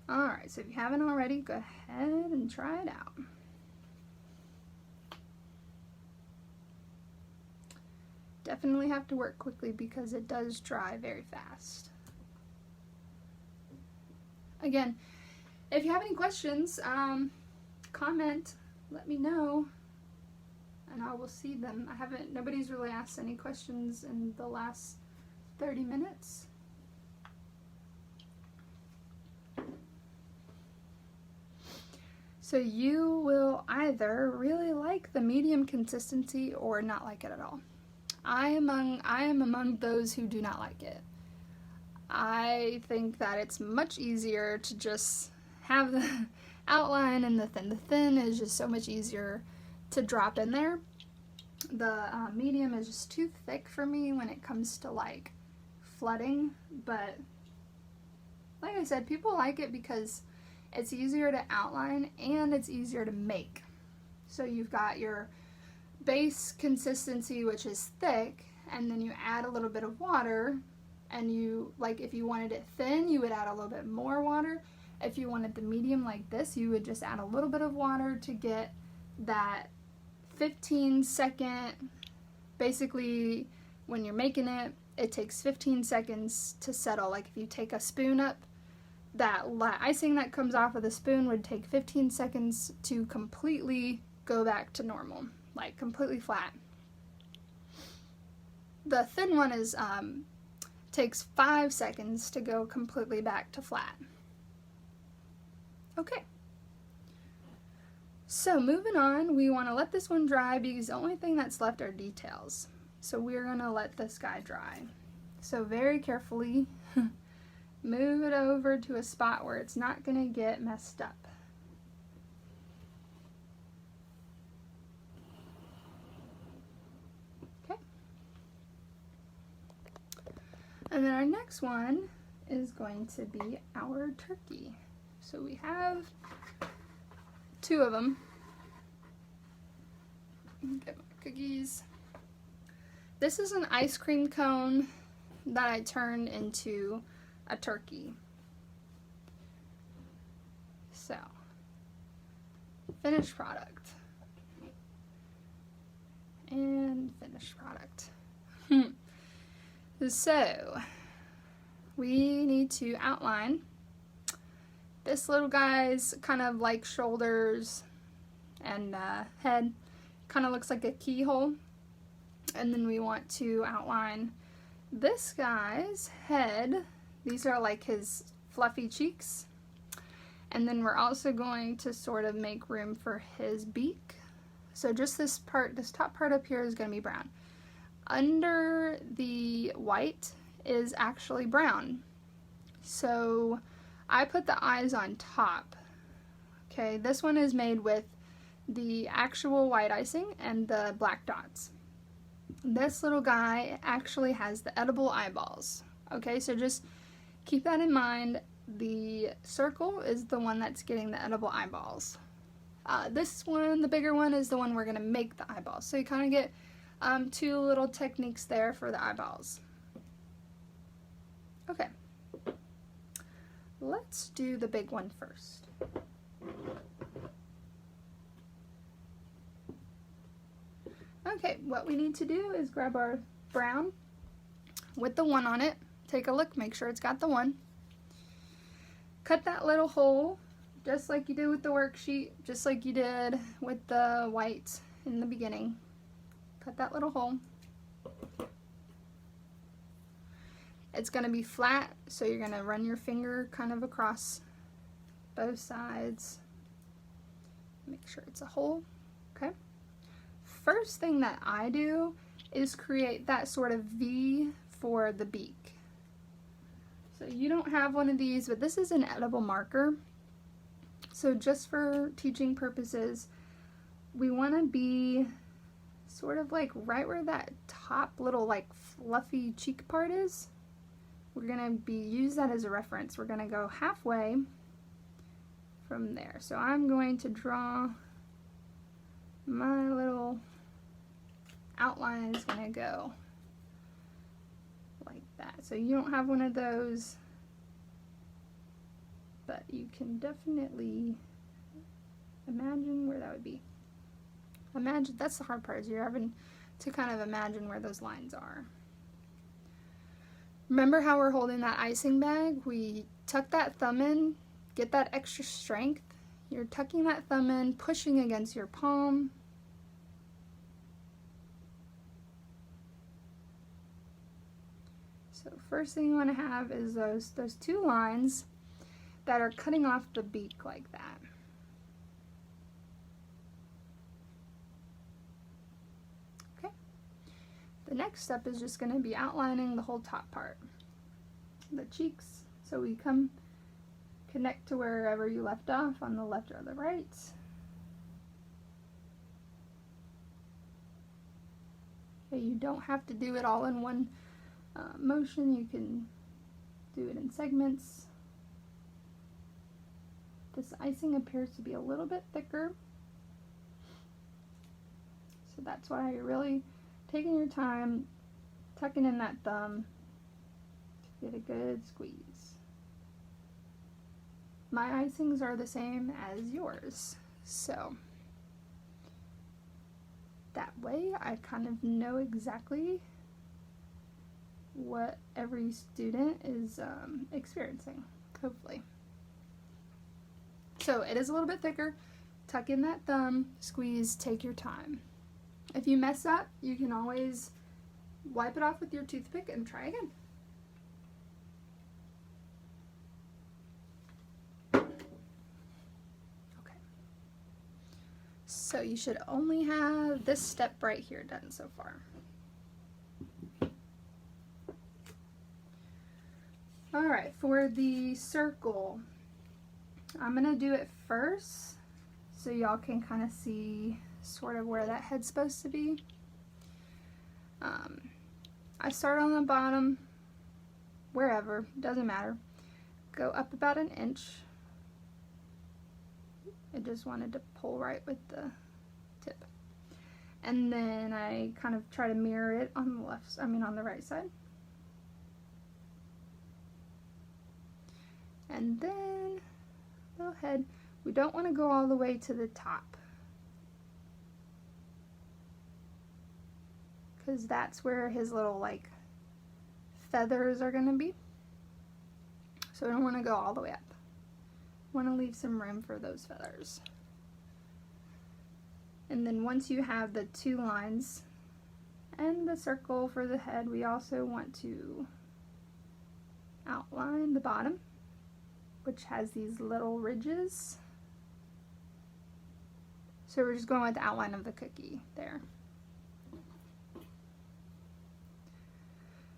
Alright, so if you haven't already, go ahead and try it out. Definitely have to work quickly because it does dry very fast. Again, if you have any questions, comment, let me know, and I will see them. Nobody's really asked any questions in the last 30 minutes. So you will either really like the medium consistency or not like it at all. I am among those who do not like it. I think that it's much easier to just have the outline and the thin. The thin is just so much easier to drop in there. The medium is just too thick for me when it comes to like flooding, but like I said, people like it because it's easier to outline and it's easier to make. So you've got your base consistency, which is thick, and then you add a little bit of water, and you, like if you wanted it thin, you would add a little bit more water. If you wanted the medium like this, you would just add a little bit of water to get that 15-second, basically when you're making it, it takes 15 seconds to settle. Like if you take a spoon up, that icing that comes off of the spoon would take 15 seconds to completely go back to normal, like completely flat. The thin one is takes 5 seconds to go completely back to flat. Okay. So moving on, we want to let this one dry because the only thing that's left are details. So we're going to let this guy dry. So very carefully move it over to a spot where it's not going to get messed up. Okay. And then our next one is going to be our turkey. So we have 2 of them. Get my cookies. This is an ice cream cone that I turned into a turkey. So, finished product. And finished product. So we need to outline this little guy's kind of like shoulders and head. Kind of looks like a keyhole. And then we want to outline this guy's head. These are like his fluffy cheeks. And then we're also going to sort of make room for his beak. So just this part, this top part up here is going to be brown. Under the white is actually brown. So I put the eyes on top. Okay, this one is made with the actual white icing and the black dots. This little guy actually has the edible eyeballs. Okay, so just keep that in mind. The circle is the one that's getting the edible eyeballs. This one, the bigger one, is the one we're going to make the eyeballs. So you kind of get two little techniques there for the eyeballs. Okay, let's do the big one first. Okay, what we need to do is grab our brown with the 1 on it. Take a look, make sure it's got the 1. Cut that little hole, just like you did with the worksheet, just like you did with the white in the beginning. Cut that little hole. It's going to be flat, so you're going to run your finger kind of across both sides. Make sure it's a hole, okay? First thing that I do is create that sort of V for the beak. So you don't have one of these, but this is an edible marker. So just for teaching purposes, we want to be sort of like right where that top little like fluffy cheek part is. We're going to use that as a reference. We're going to go halfway from there. So I'm going to draw my little outline is going to go like that. So you don't have one of those, but you can definitely imagine where that would be. Imagine, that's the hard part, is you're having to kind of imagine where those lines are. Remember how we're holding that icing bag? We tuck that thumb in, get that extra strength. You're tucking that thumb in, pushing against your palm. So first thing you want to have is those two lines that are cutting off the beak like that. Okay. The next step is just going to be outlining the whole top part, the cheeks. So we connect to wherever you left off on the left or the right. Okay, you don't have to do it all in one motion. You can do it in segments. This icing appears to be a little bit thicker, so that's why you're really taking your time, tucking in that thumb to get a good squeeze. My icings are the same as yours, so that way I kind of know exactly what every student is experiencing, hopefully. So it is a little bit thicker. Tuck in that thumb, squeeze, take your time. If you mess up, you can always wipe it off with your toothpick and try again. Okay. So you should only have this step right here done so far. Alright, for the circle, I'm going to do it first so y'all can kind of see sort of where that head's supposed to be. I start on the bottom, wherever, doesn't matter. Go up about an inch. I just wanted to pull right with the tip. And then I kind of try to mirror it on the on the right side. And then go ahead. We don't want to go all the way to the top, because that's where his little like feathers are going to be. So I don't want to go all the way up. I want to leave some room for those feathers. And then once you have the 2 lines and the circle for the head, we also want to outline the bottom, which has these little ridges. So we're just going with the outline of the cookie there.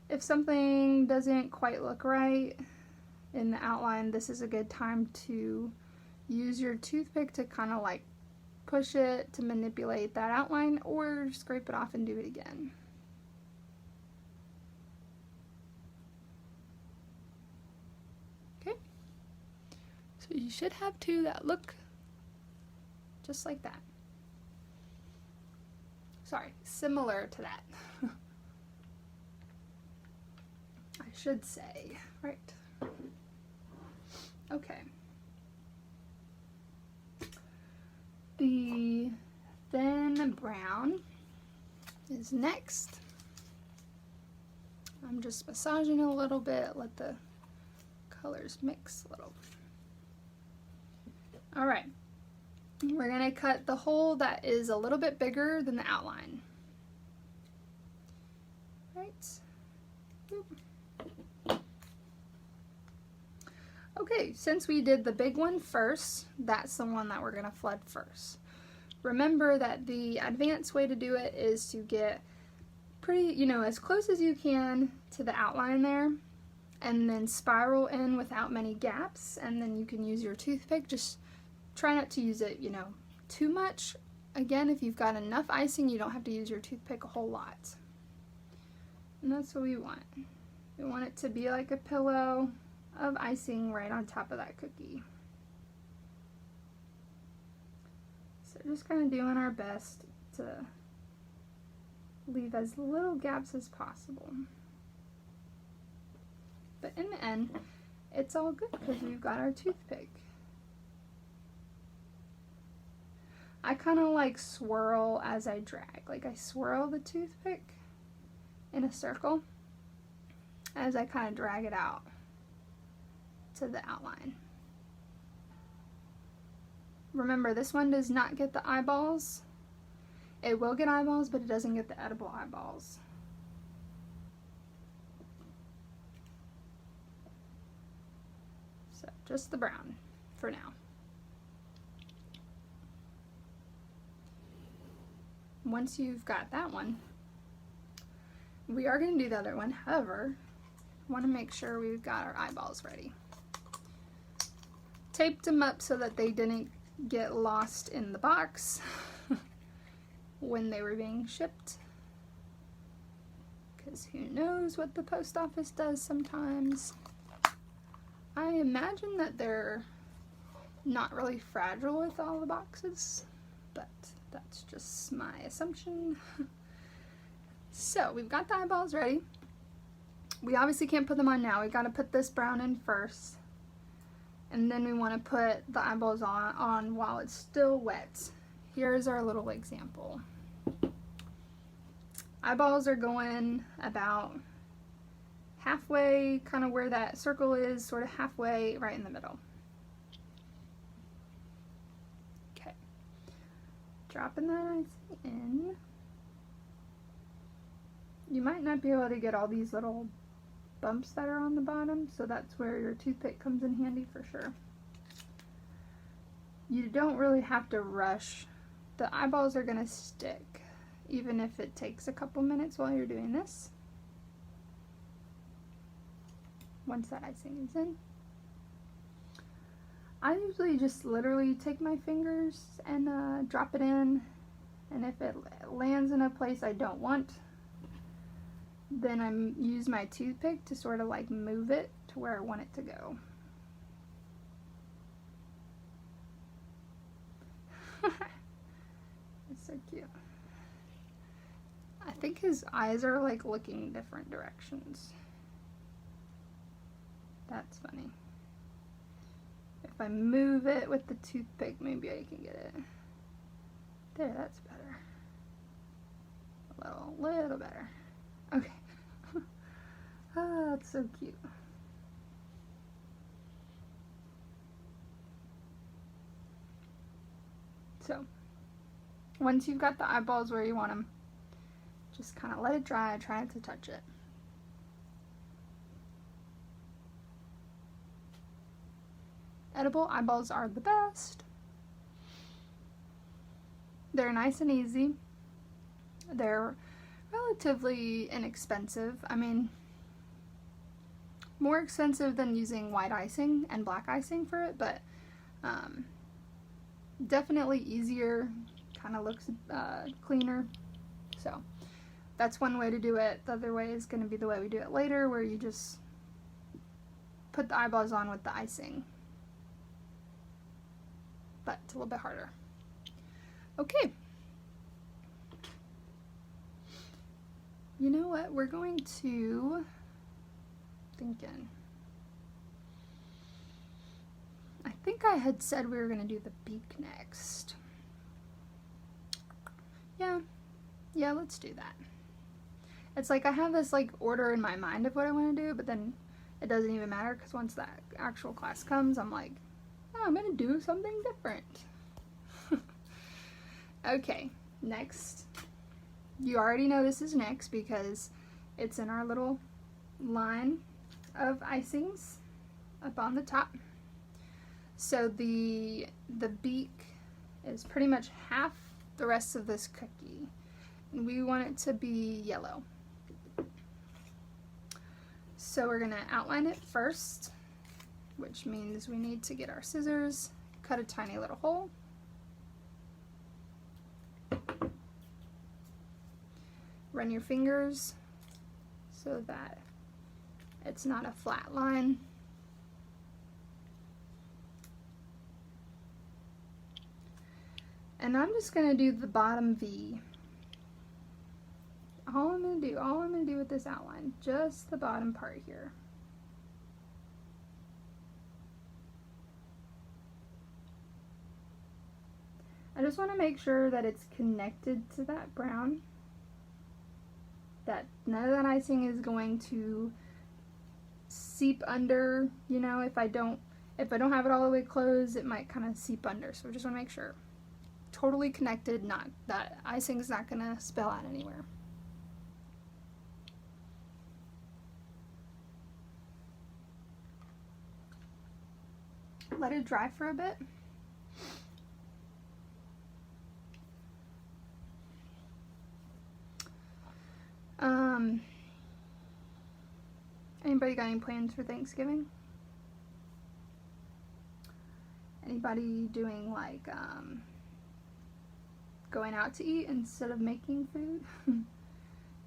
If something doesn't quite look right in the outline, this is a good time to use your toothpick to kind of like push it to manipulate that outline, or scrape it off and do it again. Okay, so you should have 2 that look just like that. Sorry, similar to that. I should say, right. Okay. The thin brown is next. I'm just massaging a little bit, let the colors mix a little. All right, we're gonna cut the hole that is a little bit bigger than the outline. Right. Boop. Okay, since we did the big one first, that's the one that we're gonna flood first. Remember that the advanced way to do it is to get pretty, you know, as close as you can to the outline there, and then spiral in without many gaps, and then you can use your toothpick. Just try not to use it, you know, too much. Again, if you've got enough icing, you don't have to use your toothpick a whole lot. And that's what we want. We want it to be like a pillow of icing right on top of that cookie. So just kind of doing our best to leave as little gaps as possible. But in the end, it's all good because we've got our toothpick. I kind of like swirl as I drag. Like I swirl the toothpick in a circle as I kind of drag it out to the outline. Remember, this one does not get the eyeballs. It will get eyeballs, but it doesn't get the edible eyeballs. So just the brown for now. Once you've got that one, we are going to do the other one. However, I want to make sure we've got our eyeballs ready. Taped them up so that they didn't get lost in the box when they were being shipped. Because who knows what the post office does sometimes. I imagine that they're not really fragile with all the boxes, but that's just my assumption. So we've got the eyeballs ready. We obviously can't put them on now. We got to put this brown in first. And then we want to put the eyeballs on while it's still wet. Here's our little example. Eyeballs are going about halfway, kind of where that circle is, sort of halfway right in the middle. Okay. Dropping that icing in. You might not be able to get all these little bumps that are on the bottom, so that's where your toothpick comes in handy for sure. You don't really have to rush. The eyeballs are going to stick, even if it takes a couple minutes while you're doing this. Once that icing is in. I usually just literally take my fingers and drop it in, and if it lands in a place I don't want, then I use my toothpick to sort of like move it to where I want it to go. It's so cute. I think his eyes are like looking different directions. That's funny. If I move it with the toothpick, maybe I can get it. There, that's better. A little better. Okay. Oh, it's so cute. So, once you've got the eyeballs where you want them, just kind of let it dry, try not to touch it. Edible eyeballs are the best. They're nice and easy. They're relatively inexpensive. I mean, more expensive than using white icing and black icing for it, but definitely easier, kind of looks cleaner. So that's one way to do it. The other way is going to be the way we do it later, where you just put the eyeballs on with the icing. But it's a little bit harder. Okay. You know what? We're going to, I think I had said we were going to do the beak next. Yeah, let's do that. It's like I have this like order in my mind of what I want to do, but then it doesn't even matter because once that actual class comes, I'm like, oh, I'm going to do something different. Okay, next. You already know this is next because it's in our little line of icings up on the top. So the beak is pretty much half the rest of this cookie. And we want it to be yellow. So we're gonna outline it first, which means we need to get our scissors, cut a tiny little hole. Run your fingers so that it's not a flat line. And I'm just going to do the bottom V. All I'm going to do with this outline, just the bottom part here. I just want to make sure that it's connected to that brown, that none of that icing is going to seep under. You know, if I don't have it all the way closed, it might kind of seep under. So I just want to make sure totally connected, not that icing is not going to spill out anywhere. Let it dry for a bit. Anybody got any plans for Thanksgiving? Anybody doing like going out to eat instead of making food?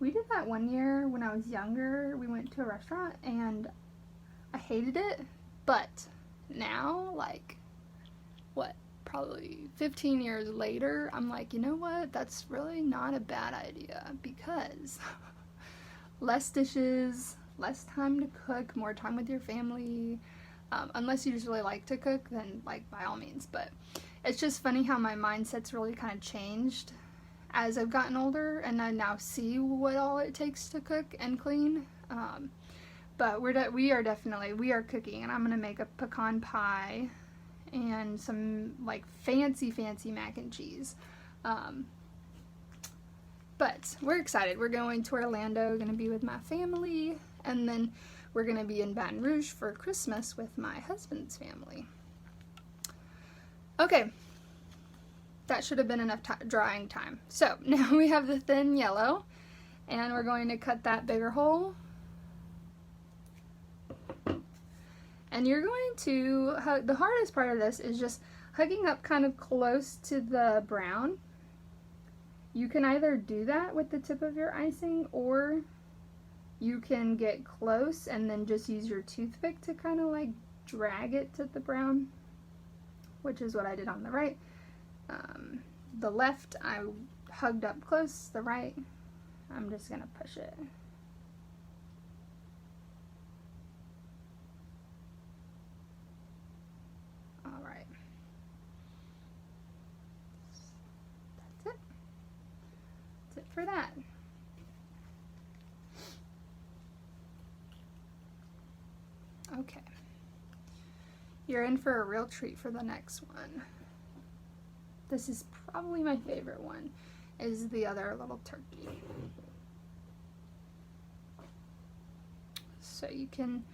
We did that one year when I was younger. We went to a restaurant and I hated it, but now, like, what, probably 15 years later, I'm like, you know what, that's really not a bad idea, because less dishes, less time to cook, more time with your family. Unless you just really like to cook, then like by all means. But it's just funny how my mindset's really kind of changed as I've gotten older, and I now see what all it takes to cook and clean. But we are cooking, and I'm gonna make a pecan pie and some like fancy mac and cheese. But we're excited. We're going to Orlando, gonna be with my family, and then we're gonna be in Baton Rouge for Christmas with my husband's family. Okay, that should have been enough drying time. So now we have the thin yellow, and we're going to cut that bigger hole. And you're going to, the hardest part of this is just hugging up kind of close to the brown. You can either do that with the tip of your icing, or you can get close and then just use your toothpick to kind of like drag it to the brown, which is what I did on the right. The left, I hugged up close. The right, I'm just going to push it. All right. That's it. That's it for that. you're in for a real treat for the next one. This is probably my favorite one, is the other little turkey. So you can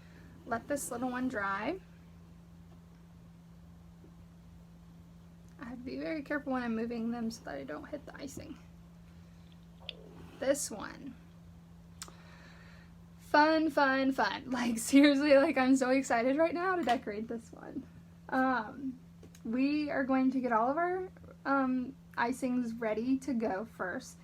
let this little one dry. I have to be very careful when I'm moving them so that I don't hit the icing. This one. Fun, fun, fun. Like seriously, like I'm so excited right now to decorate this one. We are going to get all of our icings ready to go first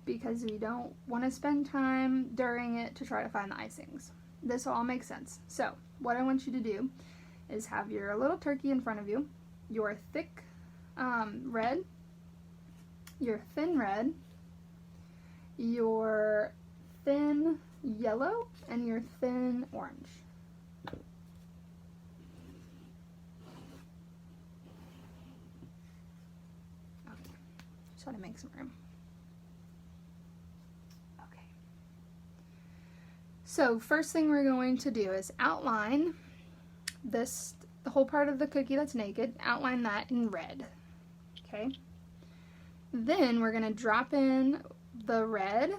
because we don't want to spend time during it to try to find the icings. This will all make sense. So what I want you to do is have your little turkey in front of you, your thick red, your thin red, your thin yellow, and your thin orange. Okay, just want to make some room. Okay. So first thing we're going to do is outline this, the whole part of the cookie that's naked, outline that in red. Okay. Then we're going to drop in the red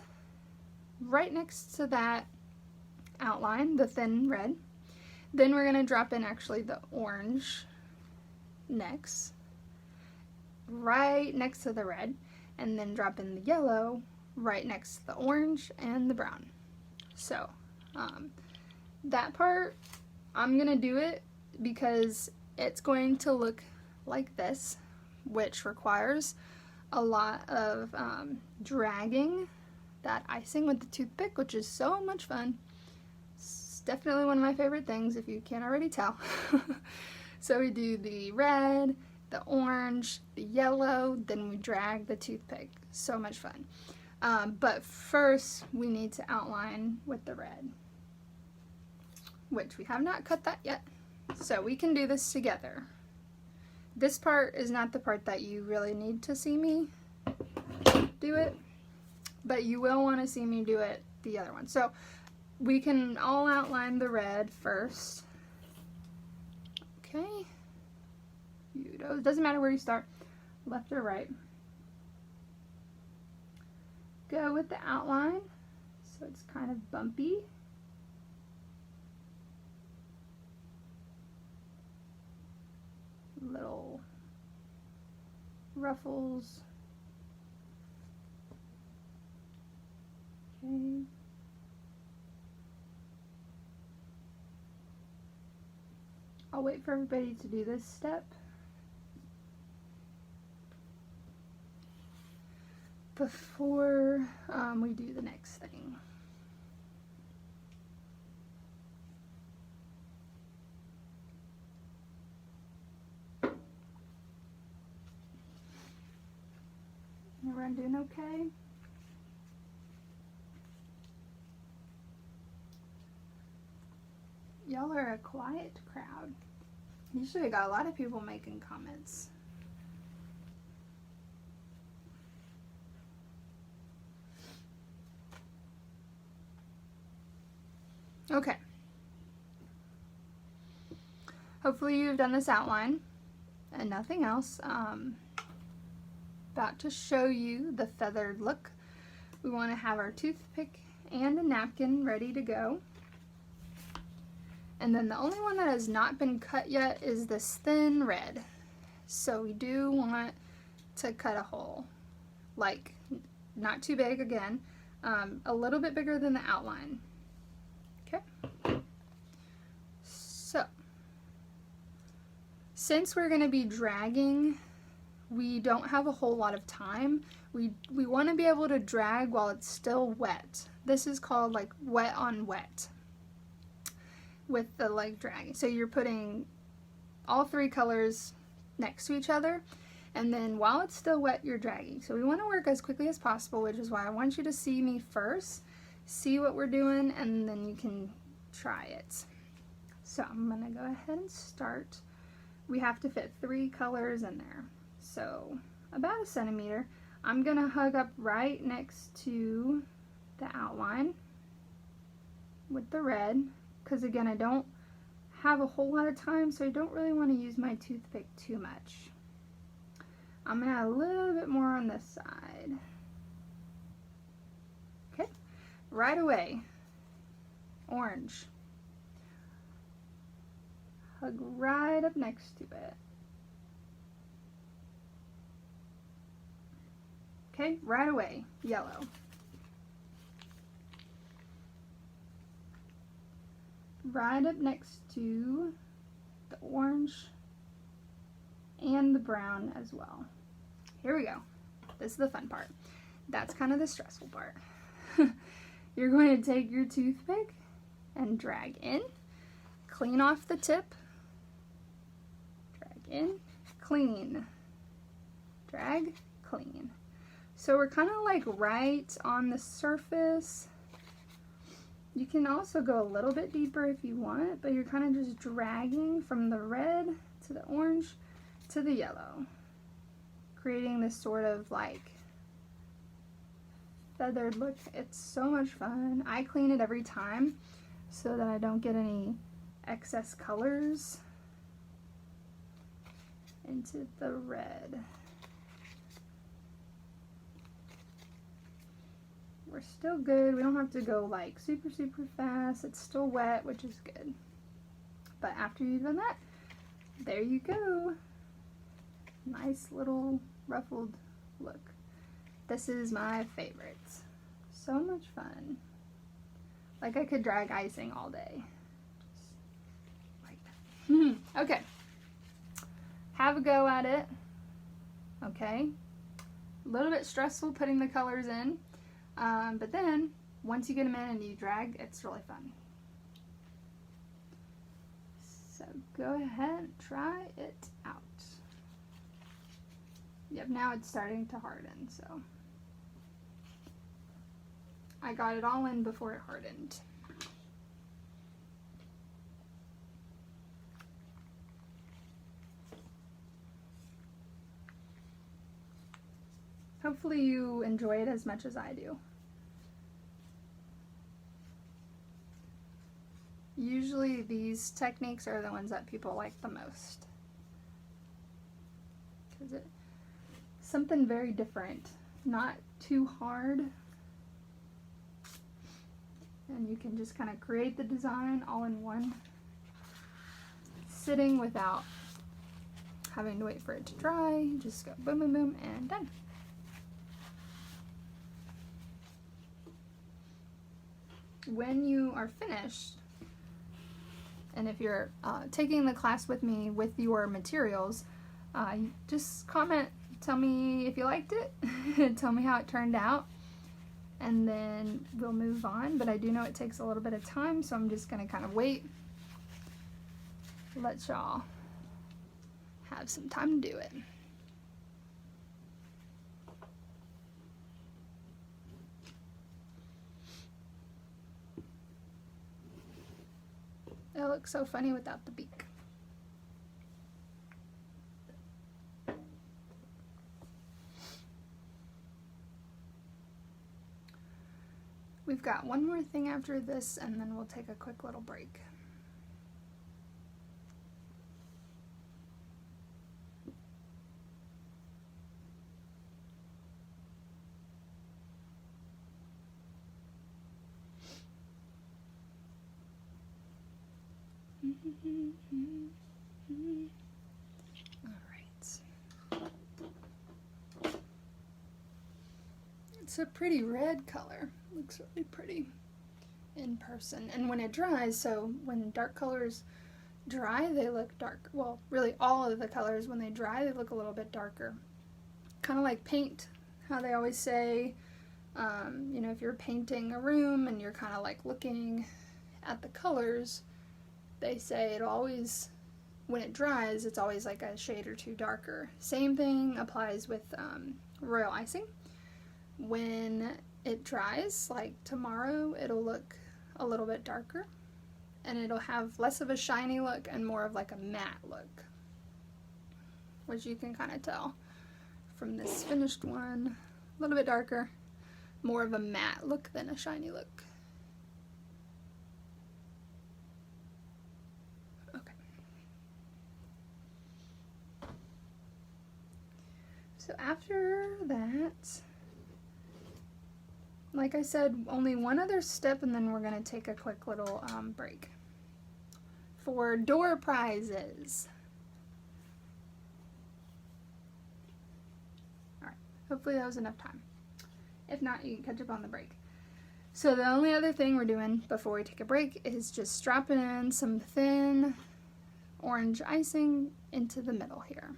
right next to that outline, the thin red. Then we're going to drop in actually the orange next, right next to the red, and then drop in the yellow right next to the orange and the brown. So that part, I'm going to do it because it's going to look like this, which requires a lot of dragging that icing with the toothpick, which is so much fun. It's definitely one of my favorite things, if you can't already tell. So we do the red, the orange, the yellow, then we drag the toothpick. So much fun. But first we need to outline with the red, which we have not cut that yet. So we can do this together. This part is not the part that you really need to see me do it, but you will want to see me do it the other one. So we can all outline the red first. Okay. It doesn't matter where you start, left or right. Go with the outline so it's kind of bumpy. Little ruffles. Okay. I'll wait for everybody to do this step before we do the next thing. Everyone doing okay? Y'all are a quiet crowd. Usually I got a lot of people making comments. Okay. Hopefully you've done this outline and nothing else. About to show you the feathered look. We want to have our toothpick and a napkin ready to go. And then the only one that has not been cut yet is this thin red. So we do want to cut a hole, like not too big again, a little bit bigger than the outline. Okay. So since we're going to be dragging, we don't have a whole lot of time. We want to be able to drag while it's still wet. This is called like wet on wet with the like dragging. So you're putting all three colors next to each other, and then while it's still wet, you're dragging. So we want to work as quickly as possible, which is why I want you to see me first, see what we're doing, and then you can try it. So I'm gonna go ahead and start. We have to fit 3 colors in there. So about 1 centimeter. I'm gonna hug up right next to the outline with the red, because again, I don't have a whole lot of time, so I don't really want to use my toothpick too much. I'm going to add a little bit more on this side. Okay, right away, orange. Hug right up next to it. Okay, right away, yellow. Right up next to the orange and the brown as well. Here we go. This is the fun part. That's kind of the stressful part. You're going to take your toothpick and drag in, clean off the tip, drag in, clean, drag, clean. So we're kind of like right on the surface. You can also go a little bit deeper if you want, but you're kind of just dragging from the red to the orange to the yellow, creating this sort of like feathered look. It's so much fun. I clean it every time so that I don't get any excess colors into the red. We're still good. We don't have to go like super fast. It's still wet, which is good. But after you've done that, there you go. Nice little ruffled look. This is my favorite. So much fun. Like I could drag icing all day. Just like that. Okay. Have a go at it. Okay. A little bit stressful putting the colors in. But then, once you get them in and you drag, it's really fun. So go ahead and try it out. Yep, now it's starting to harden, so. I got it all in before it hardened. Hopefully you enjoy it as much as I do. Usually these techniques are the ones that people like the most. Because it's something very different, not too hard. And you can just kind of create the design all in one sitting without having to wait for it to dry. Just go boom, boom, boom, and done. When you are finished, and if you're taking the class with me with your materials, just comment, tell me if you liked it, tell me how it turned out, and then we'll move on. But I do know it takes a little bit of time, so I'm just going to kind of wait, let y'all have some time to do it. It looks so funny without the beak. We've got one more thing after this, and then we'll take a quick little break. All right. It's a pretty red color. Looks really pretty in person. And when it dries, so when dark colors dry, they look dark. Well, really all of the colors, when they dry, they look a little bit darker. Kind of like paint, how they always say, you know, if you're painting a room and you're kind of like looking at the colors, they say it always, when it dries, it's always like a shade or two darker. Same thing applies with royal icing. When it dries, like tomorrow, it'll look a little bit darker, and it'll have less of a shiny look and more of like a matte look, which you can kind of tell from this finished one. A little bit darker, more of a matte look than a shiny look. So after that, like I said, only one other step and then we're going to take a quick little break. For door prizes. Alright, hopefully that was enough time. If not, you can catch up on the break. So the only other thing we're doing before we take a break is just dropping in some thin orange icing into the middle here.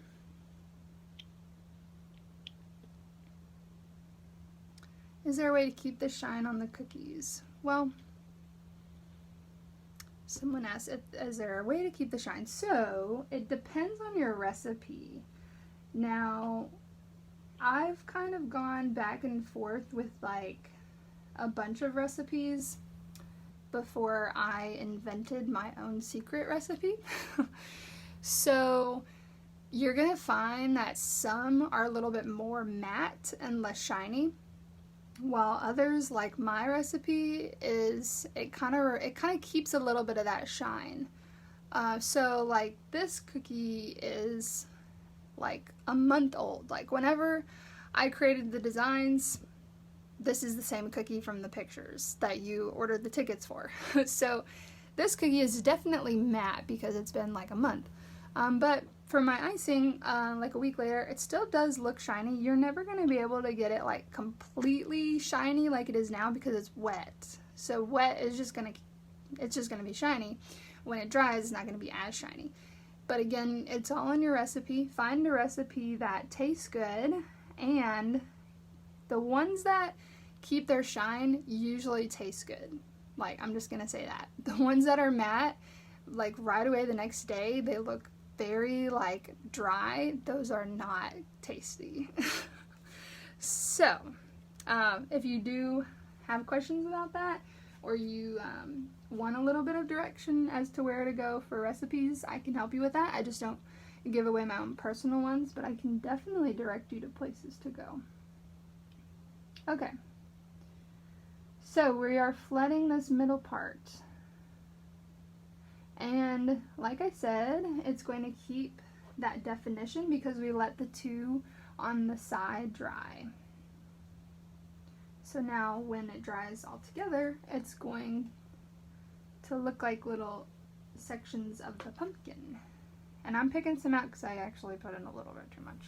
Is there a way to keep the shine on the cookies? Well, someone asked, is there a way to keep the shine? So, it depends on your recipe. Now, I've kind of gone back and forth with like a bunch of recipes before I invented my own secret recipe. So, you're gonna find that some are a little bit more matte and less shiny, while others, like my recipe, it kind of keeps a little bit of that shine. So like this cookie is like a month old. Like whenever I created the designs, this is the same cookie from the pictures that you ordered the tickets for. So this cookie is definitely matte because it's been like a month. But for my icing, like a week later, it still does look shiny. You're never going to be able to get it like completely shiny like it is now because it's wet. So wet is just going to be shiny. When it dries, it's not going to be as shiny. But again, it's all in your recipe. Find a recipe that tastes good, and the ones that keep their shine usually taste good. Like, I'm just going to say that. The ones that are matte, like right away the next day, they look very like dry. Those are not tasty. So if you do have questions about that, or you want a little bit of direction as to where to go for recipes, I can help you with that. I just don't give away my own personal ones, but I can definitely direct you to places to go. Okay, so we are flooding this middle part. And like I said, it's going to keep that definition because we let the two on the side dry. So now when it dries all together, it's going to look like little sections of the pumpkin. And I'm picking some out because I actually put in a little bit too much.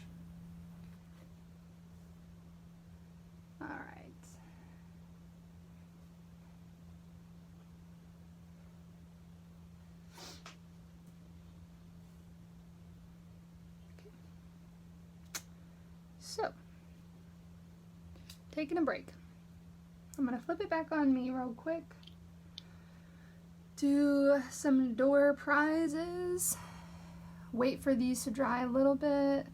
Alright. So, taking a break. I'm going to flip it back on me real quick. Do some door prizes. Wait for these to dry a little bit.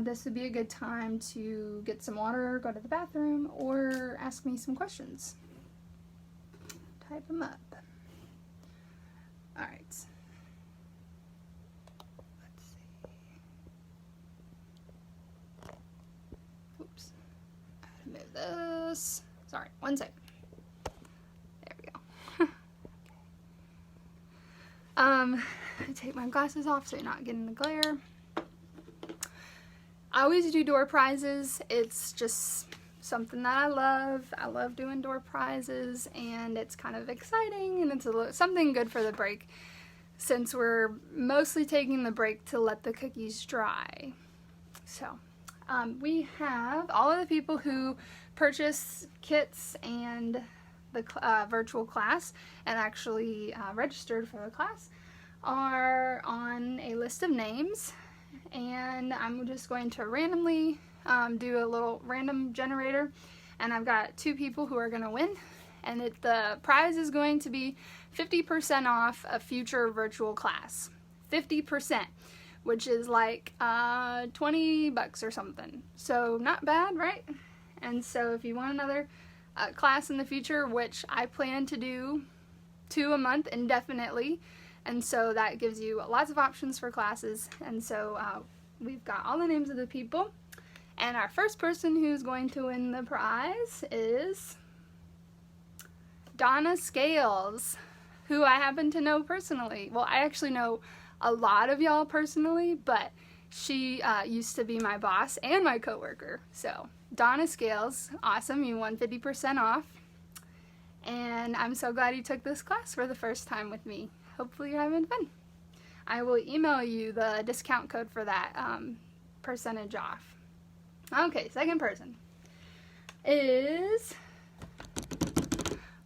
This would be a good time to get some water, go to the bathroom, or ask me some questions. Type them up. Alright. Let's see. Oops. I gotta move this. Sorry, one second. There we go. I take my glasses off so you're not getting the glare. I always do door prizes. It's just something that I love. I love doing door prizes, and it's kind of exciting, and it's something good for the break since we're mostly taking the break to let the cookies dry. So we have all of the people who purchase kits and the virtual class and actually registered for the class are on a list of names, and I'm just going to randomly do a little random generator, and I've got 2 people who are going to win, and the prize is going to be 50% off a future virtual class. 50%, which is like $20 or something. So not bad, right? And so if you want another class in the future, which I plan to do 2 a month indefinitely, and so that gives you lots of options for classes. And so we've got all the names of the people, and our first person who's going to win the prize is Donna Scales, who I happen to know personally. Well, I actually know a lot of y'all personally, but She used to be my boss and my coworker. So, Donna Scales, awesome. You won 50% off. And I'm so glad you took this class for the first time with me. Hopefully you're having fun. I will email you the discount code for that percentage off. Okay, second person is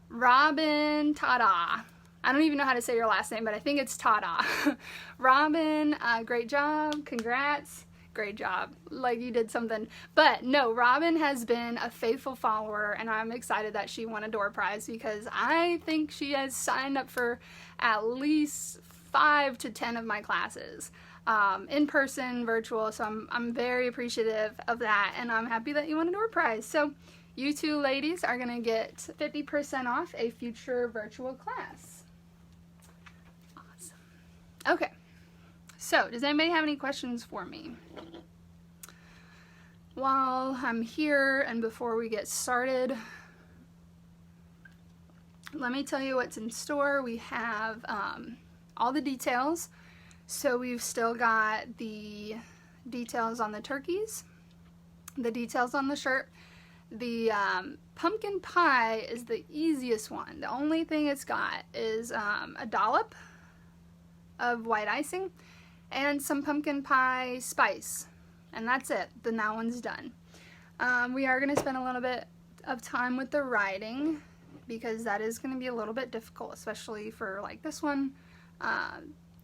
Robin Tada. I don't even know how to say your last name, but I think it's Tada. Robin, great job. Congrats. Great job. Like you did something. But no, Robin has been a faithful follower, and I'm excited that she won a door prize because I think she has signed up for at least 5 to 10 of my classes. In person, virtual, so I'm very appreciative of that, and I'm happy that you won a door prize. So you two ladies are going to get 50% off a future virtual class. Awesome. Okay, so does anybody have any questions for me? While I'm here and before we get started, let me tell you what's in store. We have all the details. So we've still got the details on the turkeys, the details on the shirt. The pumpkin pie is the easiest one. The only thing it's got is a dollop of white icing and some pumpkin pie spice. And that's it. Then that one's done. We are going to spend a little bit of time with the writing because that is going to be a little bit difficult, especially for like this one.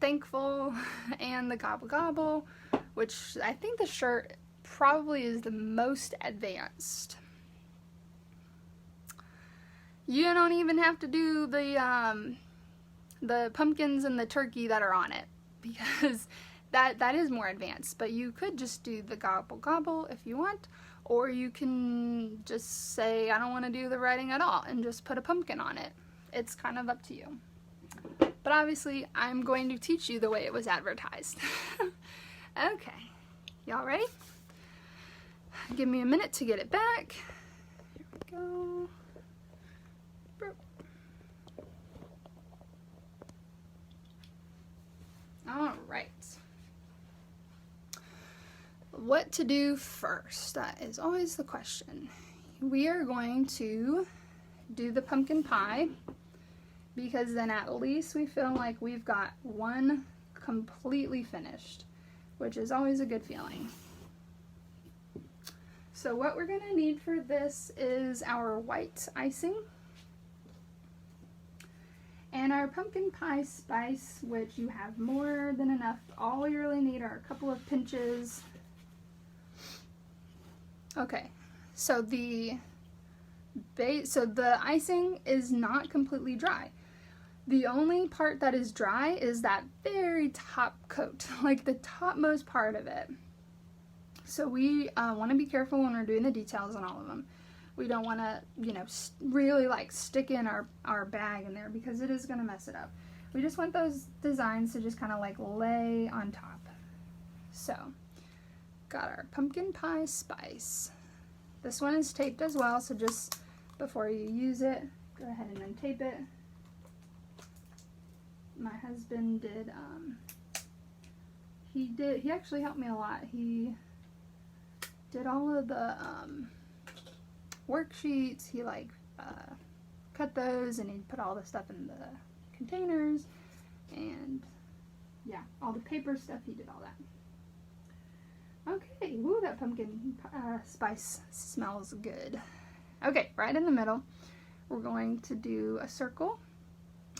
Thankful and the gobble gobble, which I think the shirt probably is the most advanced. You don't even have to do the pumpkins and the turkey that are on it because that is more advanced, but you could just do the gobble gobble if you want, or you can just say I don't want to do the writing at all and just put a pumpkin on it. It's kind of up to you. But obviously, I'm going to teach you the way it was advertised. Okay, y'all ready? Give me a minute to get it back. Here we go. All right. What to do first? That is always the question. We are going to do the pumpkin pie, because then at least we feel like we've got one completely finished, which is always a good feeling. So what we're going to need for this is our white icing and our pumpkin pie spice, which you have more than enough. All you really need are a couple of pinches. Okay, so the icing is not completely dry. The only part that is dry is that very top coat, like the topmost part of it. So we want to be careful when we're doing the details on all of them. We don't want to, really like stick in our bag in there because it is going to mess it up. We just want those designs to just kind of like lay on top. So, got our pumpkin pie spice. This one is taped as well, so just before you use it, go ahead and untape it. My husband did, he actually helped me a lot. He did all of the worksheets. He cut those and he put all the stuff in the containers, and yeah, all the paper stuff, he did all that. Okay, woo, that pumpkin spice smells good. Okay, right in the middle, we're going to do a circle.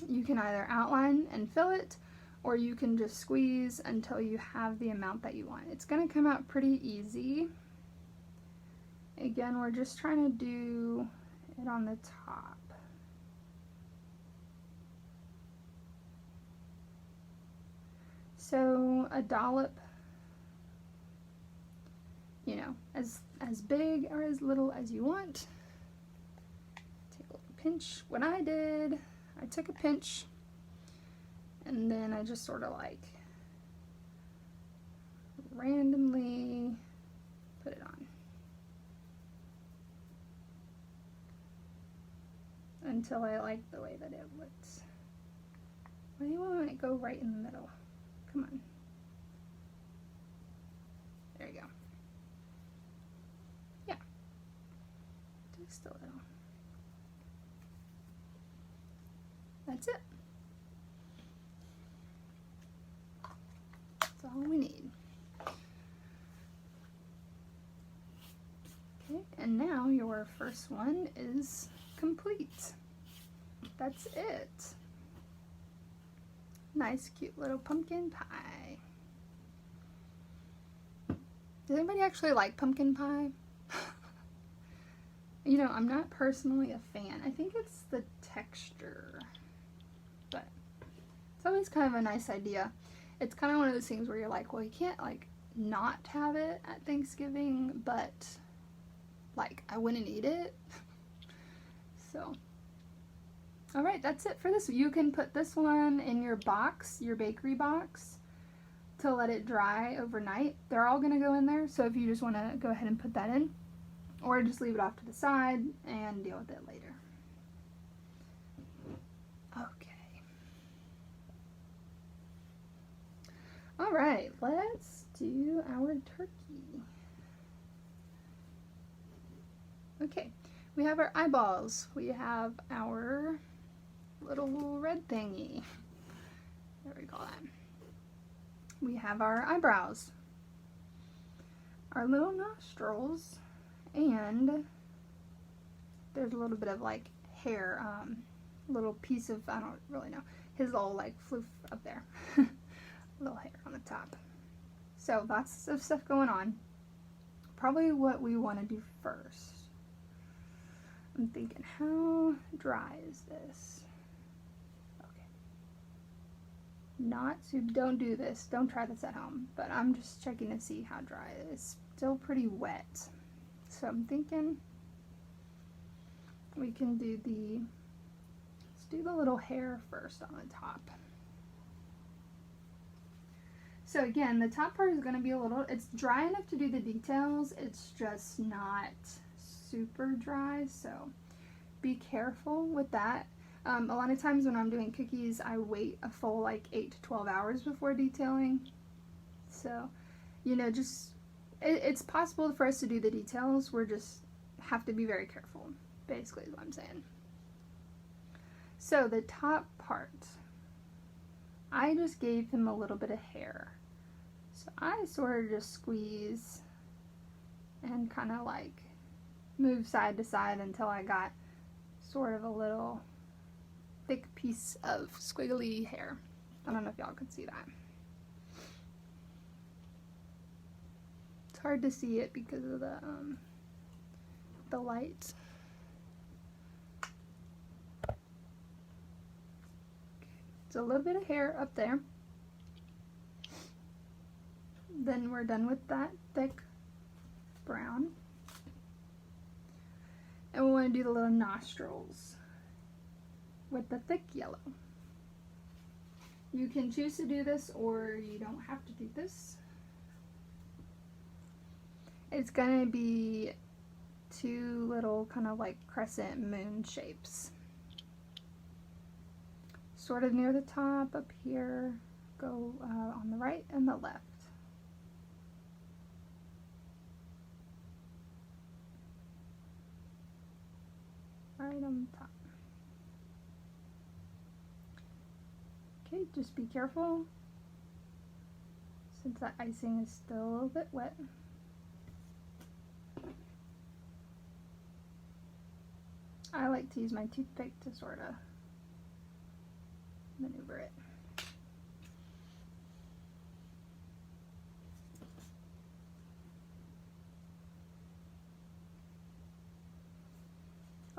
You can either outline and fill it, or you can just squeeze until you have the amount that you want. It's going to come out pretty easy. Again, we're just trying to do it on the top. So a dollop, as big or as little as you want. Take a little pinch. What I did, I took a pinch and then I just sort of like randomly put it on until I like the way that it looks. Why do you want to go right in the middle? Come on. Just a little. That's it. That's all we need. Okay, and now your first one is complete. That's it. Nice, cute little pumpkin pie. Does anybody actually like pumpkin pie? You know, I'm not personally a fan. I think it's the texture, but it's always kind of a nice idea. It's kind of one of those things where you're like, well, you can't like not have it at Thanksgiving, but like I wouldn't eat it. So, all right, that's it for this. You can put this one in your box, your bakery box, to let it dry overnight. They're all gonna go in there, so if you just wanna go ahead and put that in, or just leave it off to the side and deal with it later. Okay. All right, let's do our turkey. Okay, we have our eyeballs. We have our little red thingy. There we go. We have our eyebrows, our little nostrils, and there's a little bit of like hair, little piece of, I don't really know, his little like floof up there. Little hair on the top. So lots of stuff going on. Probably what we want to do first. I'm thinking, how dry is this? Okay. Not so don't do this. Don't try this at home. But I'm just checking to see how dry it is. Still pretty wet. So I'm thinking we can do let's do the little hair first on the top. So again, the top part is going to be it's dry enough to do the details, it's just not super dry, so be careful with that. A lot of times when I'm doing cookies, I wait a full like 8 to 12 hours before detailing. So, you know, it's possible for us to do the details, we're just have to be very careful, basically is what I'm saying. So the top part, I just gave him a little bit of hair. So I sort of just squeeze and kind of like move side to side until I got sort of a little thick piece of squiggly hair. I don't know if y'all could see that. It's hard to see it because of the light. So a little bit of hair up there. Then we're done with that thick brown. And we want to do the little nostrils with the thick yellow. You can choose to do this or you don't have to do this. It's going to be two little kind of like crescent moon shapes. Sort of near the top up here, go on the right and the left. Right on the top. Okay, just be careful since that icing is still a little bit wet. I like to use my toothpick to sort of maneuver it.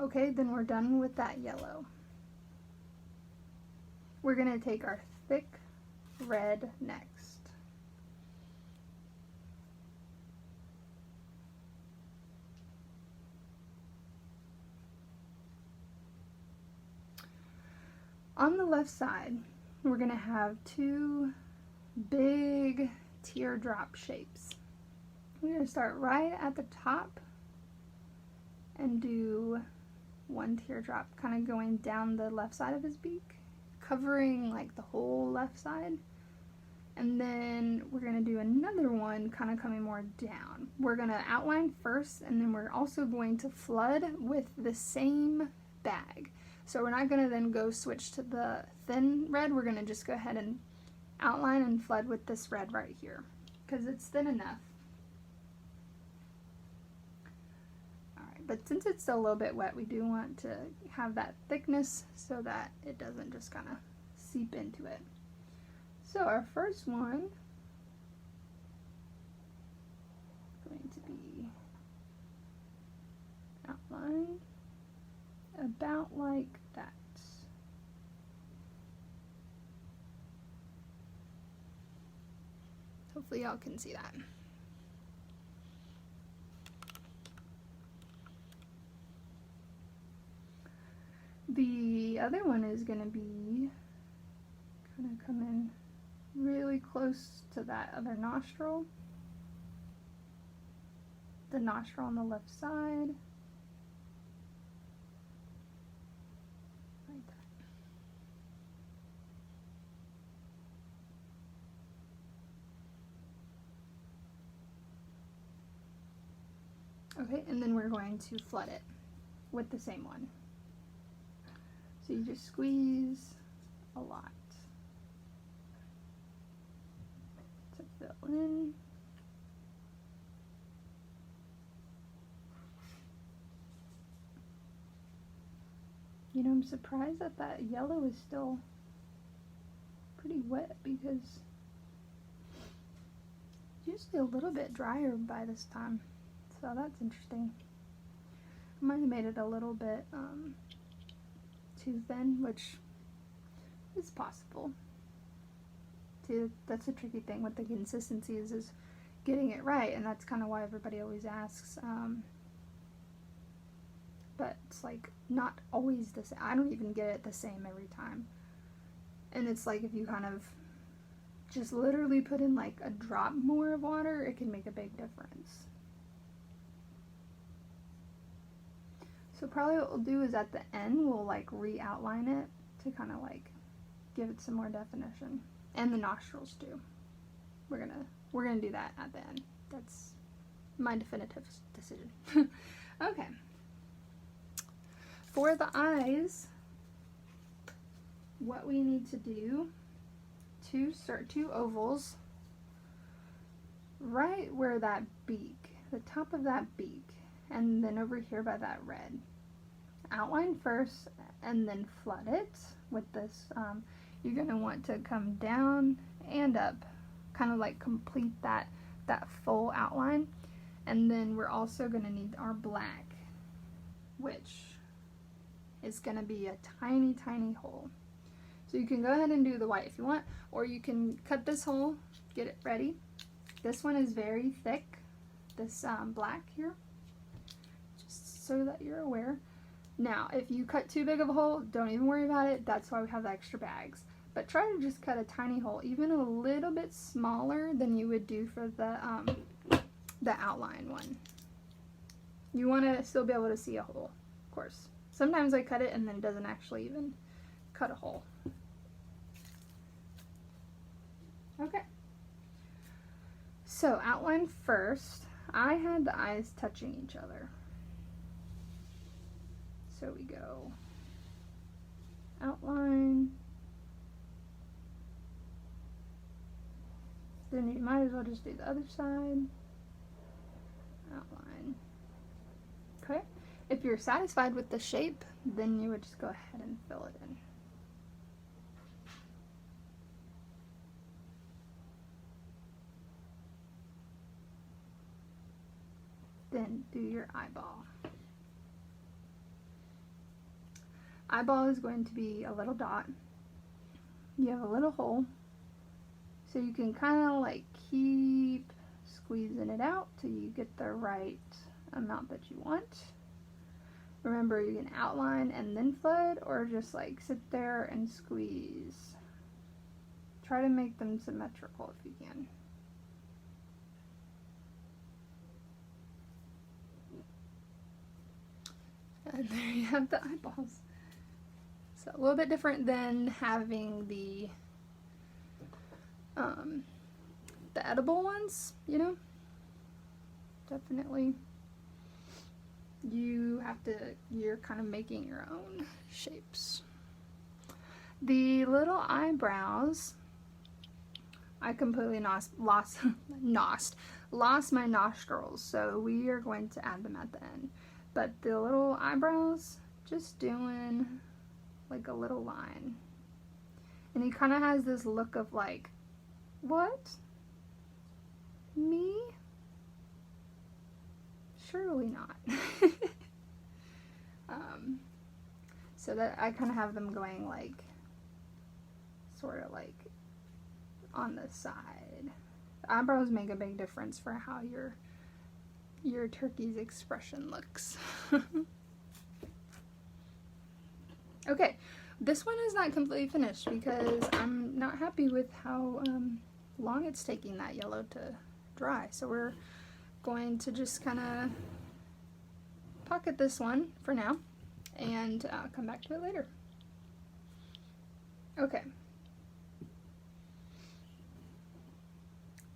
Okay, then we're done with that yellow. We're going to take our thick red next. On the left side, we're going to have two big teardrop shapes. We're going to start right at the top and do one teardrop kind of going down the left side of his beak, covering like the whole left side. And then we're going to do another one kind of coming more down. We're going to outline first, and then we're also going to flood with the same bag. So we're not going to then go switch to the thin red. We're going to just go ahead and outline and flood with this red right here because it's thin enough. Alright, but since it's still a little bit wet, we do want to have that thickness so that it doesn't just kind of seep into it. So our first one is going to be outlined about like that. Hopefully y'all can see that. The other one is going to be kind of come in really close to that other nostril. The nostril on the left side. Like that. Okay, and then we're going to flood it with the same one. So you just squeeze a lot to fill in. You know, I'm surprised that that yellow is still pretty wet because it's usually a little bit drier by this time. So that's interesting. I might have made it a little bit too thin, which is possible. See, that's a tricky thing with the consistency is getting it right, and that's kind of why everybody always asks. But it's like not always the same. I don't even get it the same every time. And it's like if you kind of just literally put in like a drop more of water, it can make a big difference. So probably what we'll do is at the end we'll like re-outline it to kind of like give it some more definition. And the nostrils too. We're gonna do that at the end. That's my definitive decision. Okay. For the eyes, what we need to do, two ovals right where that beak, the top of that beak, and then over here by that red. Outline first and then flood it with this. You're going to want to come down and up, kind of like complete that full outline. And then we're also going to need our black, which is going to be a tiny, tiny hole. So you can go ahead and do the white if you want, or you can cut this hole, get it ready. This one is very thick, this black here, just so that you're aware. Now, if you cut too big of a hole, don't even worry about it. That's why we have the extra bags. But try to just cut a tiny hole, even a little bit smaller than you would do for the outline one. You want to still be able to see a hole, of course. Sometimes I cut it and then it doesn't actually even cut a hole. Okay. So outline first. I had the eyes touching each other. So we go outline. Then you might as well just do the other side. Outline. Okay. If you're satisfied with the shape, then you would just go ahead and fill it in. Then do your eyeball. Eyeball is going to be a little dot. You have a little hole, so you can kind of like keep squeezing it out till you get the right amount that you want. Remember, you can outline and then flood, or just like sit there and squeeze. Try to make them symmetrical if you can. And there you have the eyeballs. So a little bit different than having the the edible ones, you know, definitely you're kind of making your own shapes. The little eyebrows, I completely lost my nostrils, so we are going to add them at the end. But the little eyebrows, just doing like a little line. And he kind of has this look of like, what? Me? Surely not. So that I kind of have them going like, sort of like on the side. The eyebrows make a big difference for how your turkey's expression looks. Okay, this one is not completely finished because I'm not happy with how long it's taking that yellow to dry. So we're going to just kind of pocket this one for now and come back to it later. Okay.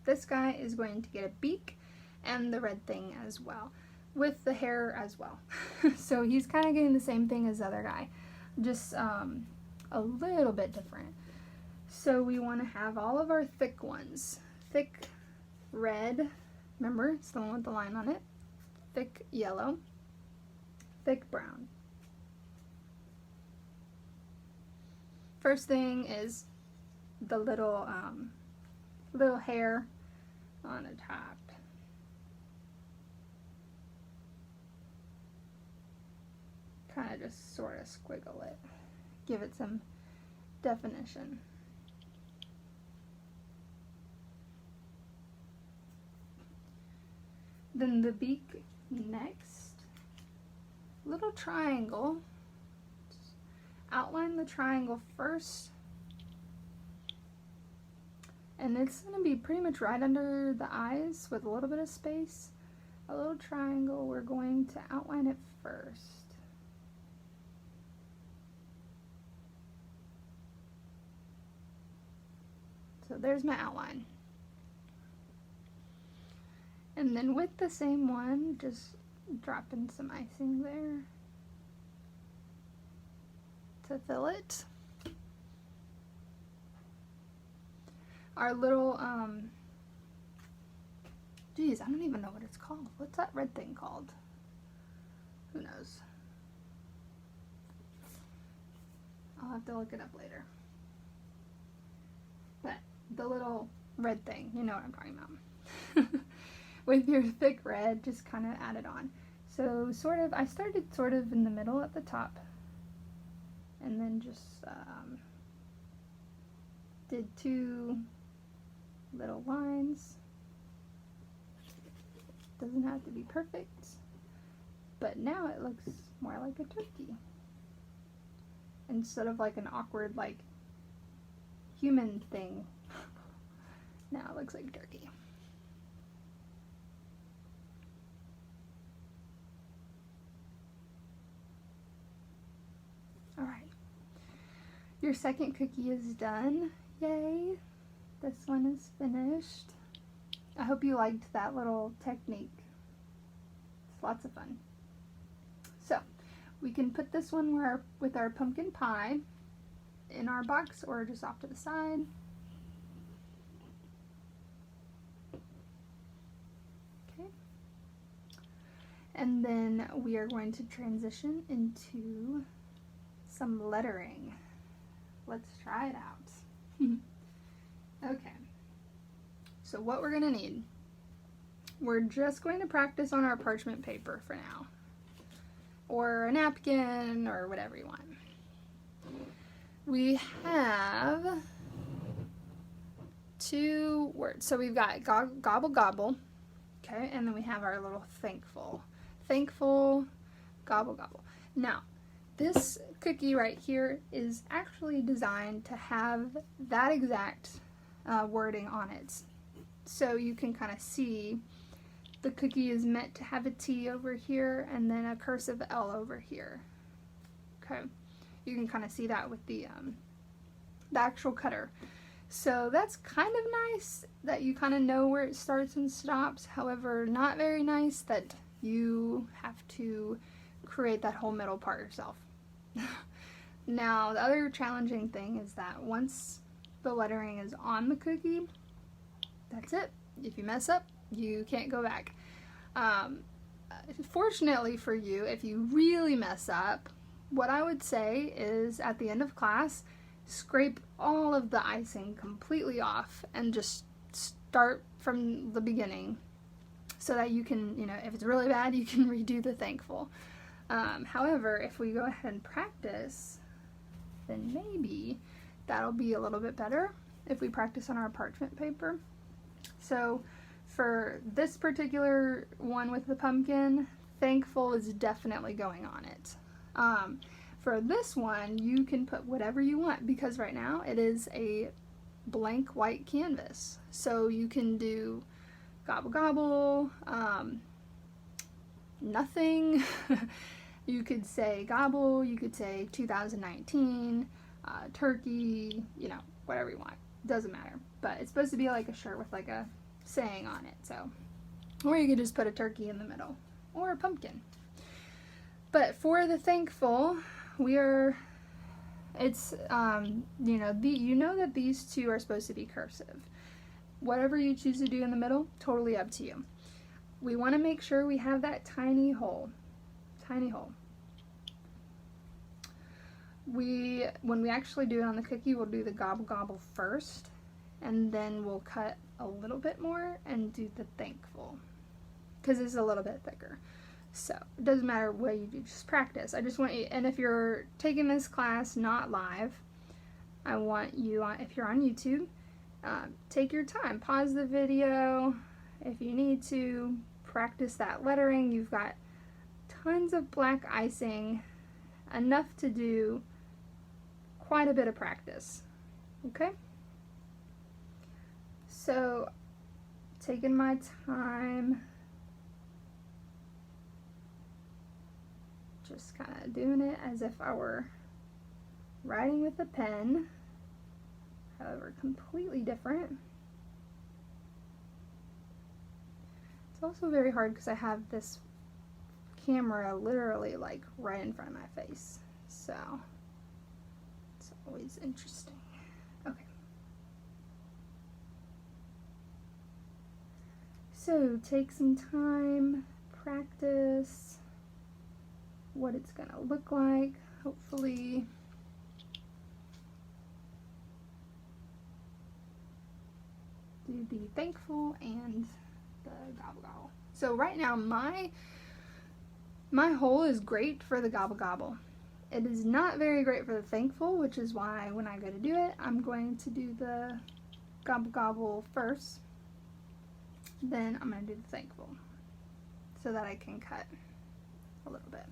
This guy is going to get a beak and the red thing as well, with the hair as well. So he's kind of getting the same thing as the other guy, just a little bit different. So we want to have all of our thick ones. Thick red, remember, it's the one with the line on it. Thick yellow, thick brown. First thing is the little hair on the top. Kind of just sort of squiggle it. Give it some definition. Then the beak next. Little triangle. Just outline the triangle first. And it's going to be pretty much right under the eyes with a little bit of space. A little triangle, we're going to outline it first. So there's my outline. And then with the same one, just drop in some icing there to fill it. Our little, geez, I don't even know what it's called. What's that red thing called? Who knows? I'll have to look it up later. But the little red thing, you know what I'm talking about. With your thick red, just kind of add it on. So I started sort of in the middle at the top, and then just did two little lines. Doesn't have to be perfect, but now it looks more like a turkey instead of like an awkward like human thing. Now it looks like turkey. All right, your second cookie is done. Yay! This one is finished. I hope you liked that little technique. It's lots of fun. So we can put this one with our pumpkin pie in our box or just off to the side. Okay. And then we are going to transition into some lettering. Let's try it out. Okay, so what we're going to need, we're just going to practice on our parchment paper for now, or a napkin, or whatever you want. We have 2 words, so we've got gobble gobble, okay, and then we have our little thankful, gobble gobble. Now, this cookie right here is actually designed to have that exact wording on it. So you can kind of see the cookie is meant to have a T over here and then a cursive L over here. Okay, you can kind of see that with the actual cutter. So that's kind of nice that you kind of know where it starts and stops. However, not very nice that you have to create that whole middle part yourself. Now, the other challenging thing is that once the lettering is on the cookie, that's it. If you mess up, you can't go back. Fortunately for you, if you really mess up, what I would say is at the end of class, scrape all of the icing completely off and just start from the beginning so that you can, if it's really bad, you can redo the thankful. However, if we go ahead and practice, then maybe that'll be a little bit better if we practice on our parchment paper. So for this particular one with the pumpkin, thankful is definitely going on it. For this one, you can put whatever you want because right now it is a blank white canvas. So you can do gobble gobble, nothing. You could say gobble, you could say 2019, turkey, whatever you want. Doesn't matter. But it's supposed to be like a shirt with like a saying on it. So, or you could just put a turkey in the middle or a pumpkin. But for the thankful, it's you know that these two are supposed to be cursive. Whatever you choose to do in the middle, totally up to you. We want to make sure we have that tiny hole. When we actually do it on the cookie, we'll do the gobble gobble first, and then we'll cut a little bit more and do the thankful because it's a little bit thicker. So it doesn't matter what you do, just practice. I just want you, and if you're taking this class not live, I want you, if you're on YouTube, take your time, pause the video if you need to, practice that lettering. You've got tons of black icing, enough to do quite a bit of practice, okay? So, taking my time, just kind of doing it as if I were writing with a pen, however, completely different. It's also very hard because I have this camera literally like right in front of my face, so it's always interesting. Okay. So take some time, practice what it's gonna look like, hopefully. Do the thankful and the gobble gobble. So right now my hole is great for the gobble gobble. It is not very great for the thankful, which is why when I go to do it, I'm going to do the gobble gobble first. Then I'm going to do the thankful so that I can cut a little bit.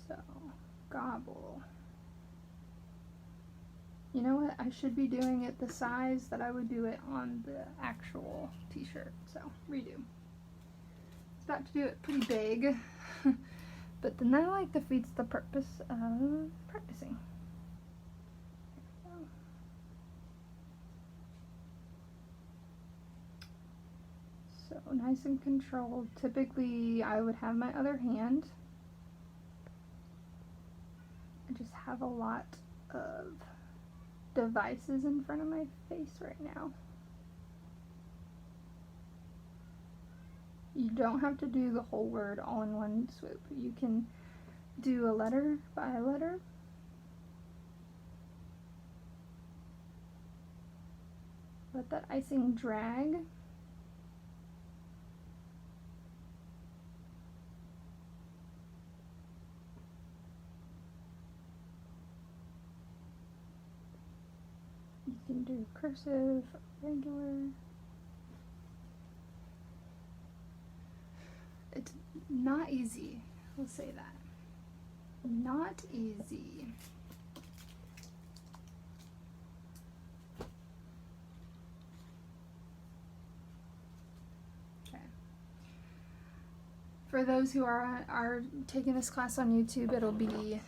So, gobble. You know what? I should be doing it the size that I would do it on the actual t-shirt. So, redo. It's about to do it pretty big. But then that like defeats the purpose of practicing. So nice and controlled. Typically I would have my other hand. I just have a lot of devices in front of my face right now. You don't have to do the whole word all in one swoop. You can do a letter by letter. Let that icing drag. You can do cursive, regular. It's not easy, we'll say that. Not easy. Okay. For those who are taking this class on YouTube, it'll be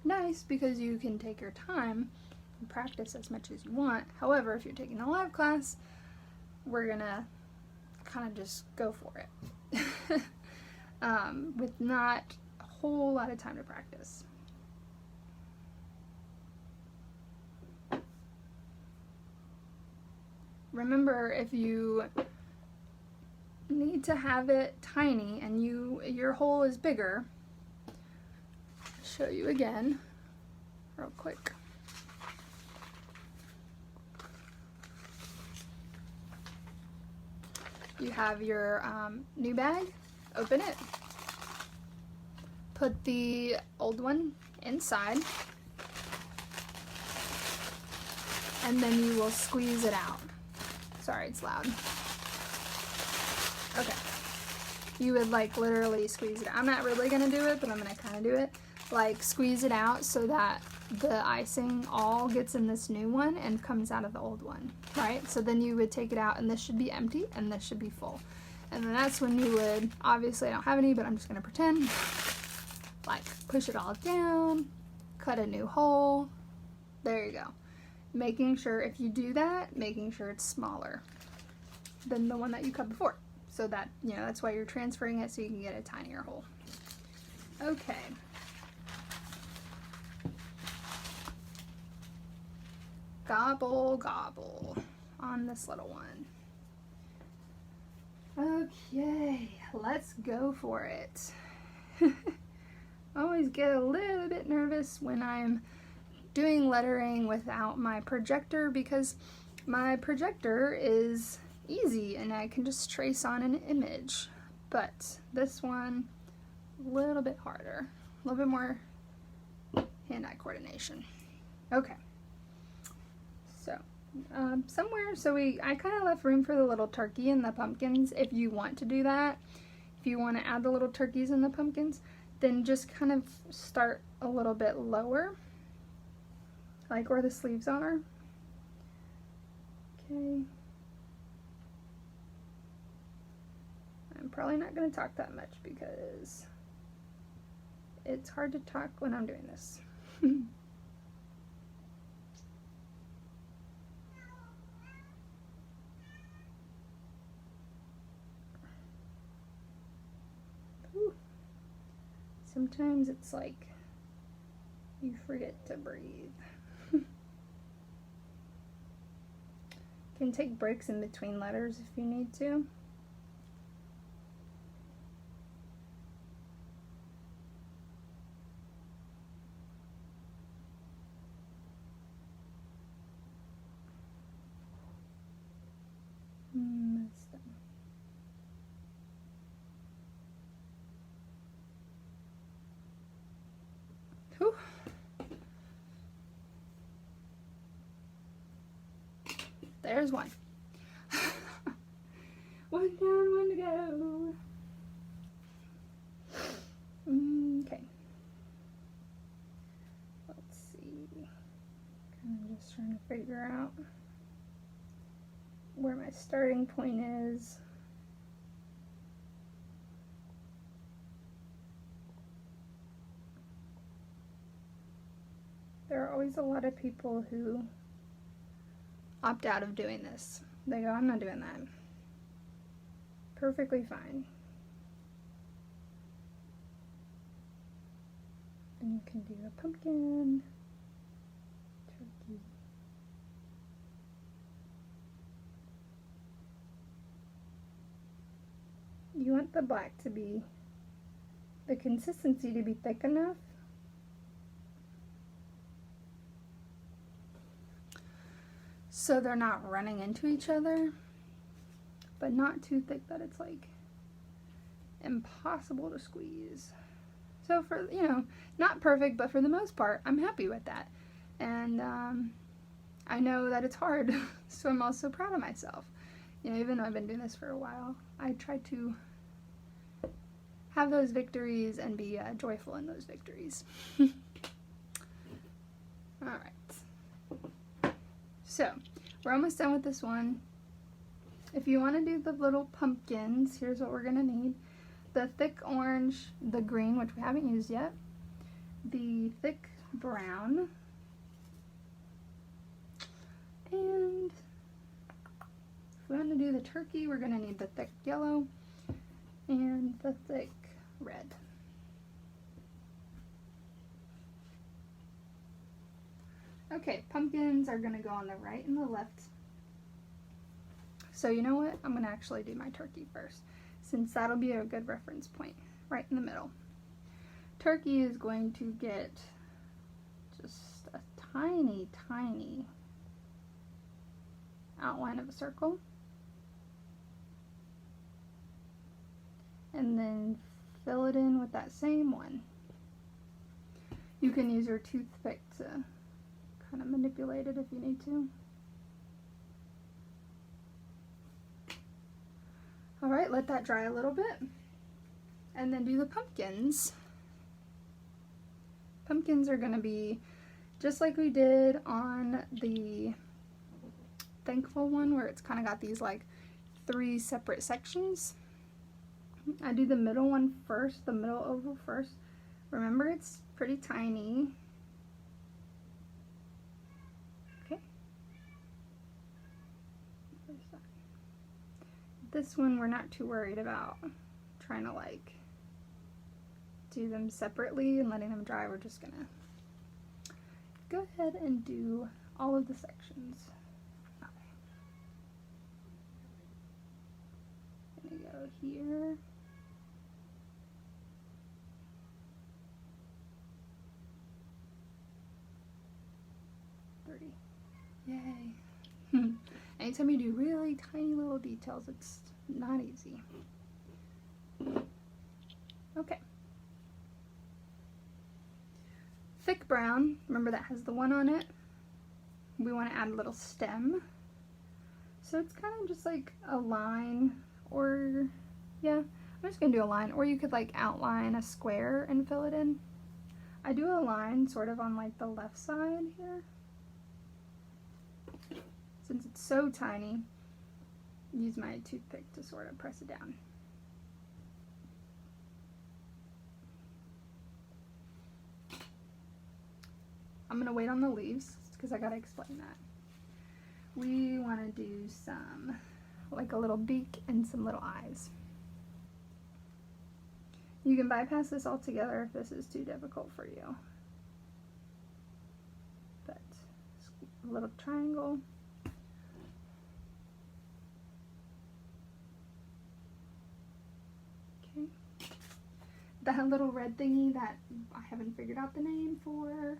nice because you can take your time and practice as much as you want. However, if you're taking a live class, we're gonna kind of just go for it with not a whole lot of time to practice. Remember, if you need to have it tiny and your hole is bigger, I'll show you again real quick. You have your new bag, open it, put the old one inside, and then you will squeeze it out. Sorry, it's loud. Okay. You would like literally squeeze it out. I'm not really gonna do it, but I'm gonna kind of do it. Like squeeze it out so that the icing all gets in this new one and comes out of the old one, right? So then you would take it out and this should be empty and this should be full. And then that's when you would, obviously I don't have any, but I'm just gonna pretend, like push it all down, cut a new hole. There you go. Making sure, if you do that, making sure it's smaller than the one that you cut before. So that, you know, that's why you're transferring it so you can get a tinier hole. Okay. Gobble, gobble on this little one. Okay, let's go for it. I always get a little bit nervous when I'm doing lettering without my projector because my projector is easy and I can just trace on an image. But this one, a little bit harder, a little bit more hand-eye coordination. Okay. So, I kind of left room for the little turkey and the pumpkins. If you want to do that, if you want to add the little turkeys and the pumpkins, then just kind of start a little bit lower, like where the sleeves are. Okay. I'm probably not going to talk that much because it's hard to talk when I'm doing this. Sometimes it's like you forget to breathe. Can take breaks in between letters if you need to. That's done. Whew. There's one. One down, one to go. Okay. Let's see. Kind of just trying to figure out where my starting point is. There are always a lot of people who opt out of doing this. They go, I'm not doing that. Perfectly fine. And you can do a pumpkin, turkey. You want the black to be, the consistency to be thick enough so they're not running into each other, but not too thick that it's like impossible to squeeze. So for, you know, not perfect, but for the most part, I'm happy with that. And I know that it's hard, so I'm also proud of myself. You know, even though I've been doing this for a while, I try to have those victories and be joyful in those victories. Alright. So, we're almost done with this one. If you want to do the little pumpkins, here's what we're going to need. The thick orange, the green, which we haven't used yet, the thick brown, And if we want to do the turkey, we're going to need the thick yellow and the thick red. Okay, pumpkins are going to go on the right and the left. So you know what? I'm going to actually do my turkey first, since that'll be a good reference point, right in the middle. Turkey is going to get just a tiny, tiny outline of a circle. And then fill it in with that same one. You can use your toothpick to kind of manipulate it if you need to. Alright, let that dry a little bit. And then do the pumpkins. Pumpkins are going to be just like we did on the Thankful one, where it's kind of got these like 3 separate sections. I do the middle one first, the middle oval first. Remember, it's pretty tiny. Okay. This one we're not too worried about trying to like do them separately and letting them dry. We're just gonna go ahead and do all of the sections. Okay. Gonna go here. Yay. Anytime you do really tiny little details, it's not easy. Okay. Thick brown, remember that has the 1 on it. We want to add a little stem. So it's kind of just like a line, or yeah, I'm just going to do a line, or you could like outline a square and fill it in. I do a line sort of on like the left side here. Since it's so tiny, use my toothpick to sort of press it down. I'm going to wait on the leaves because I got to explain that. We want to do some, like a little beak and some little eyes. You can bypass this altogether if this is too difficult for you. But a little triangle. Okay. That little red thingy that I haven't figured out the name for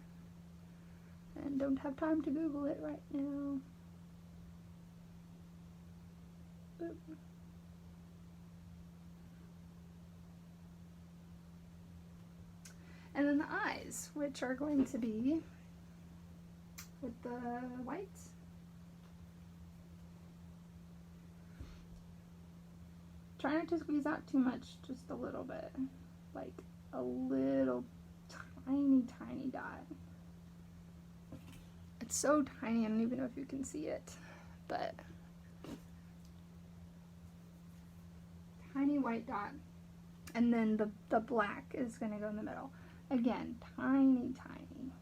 and don't have time to Google it right now. Boop. And then the eyes, which are going to be with the whites. Try not to squeeze out too much, just a little bit. Like a little tiny, tiny dot. It's so tiny, I don't even know if you can see it, but tiny white dot. And then the black is going to go in the middle. Again, tiny, tiny.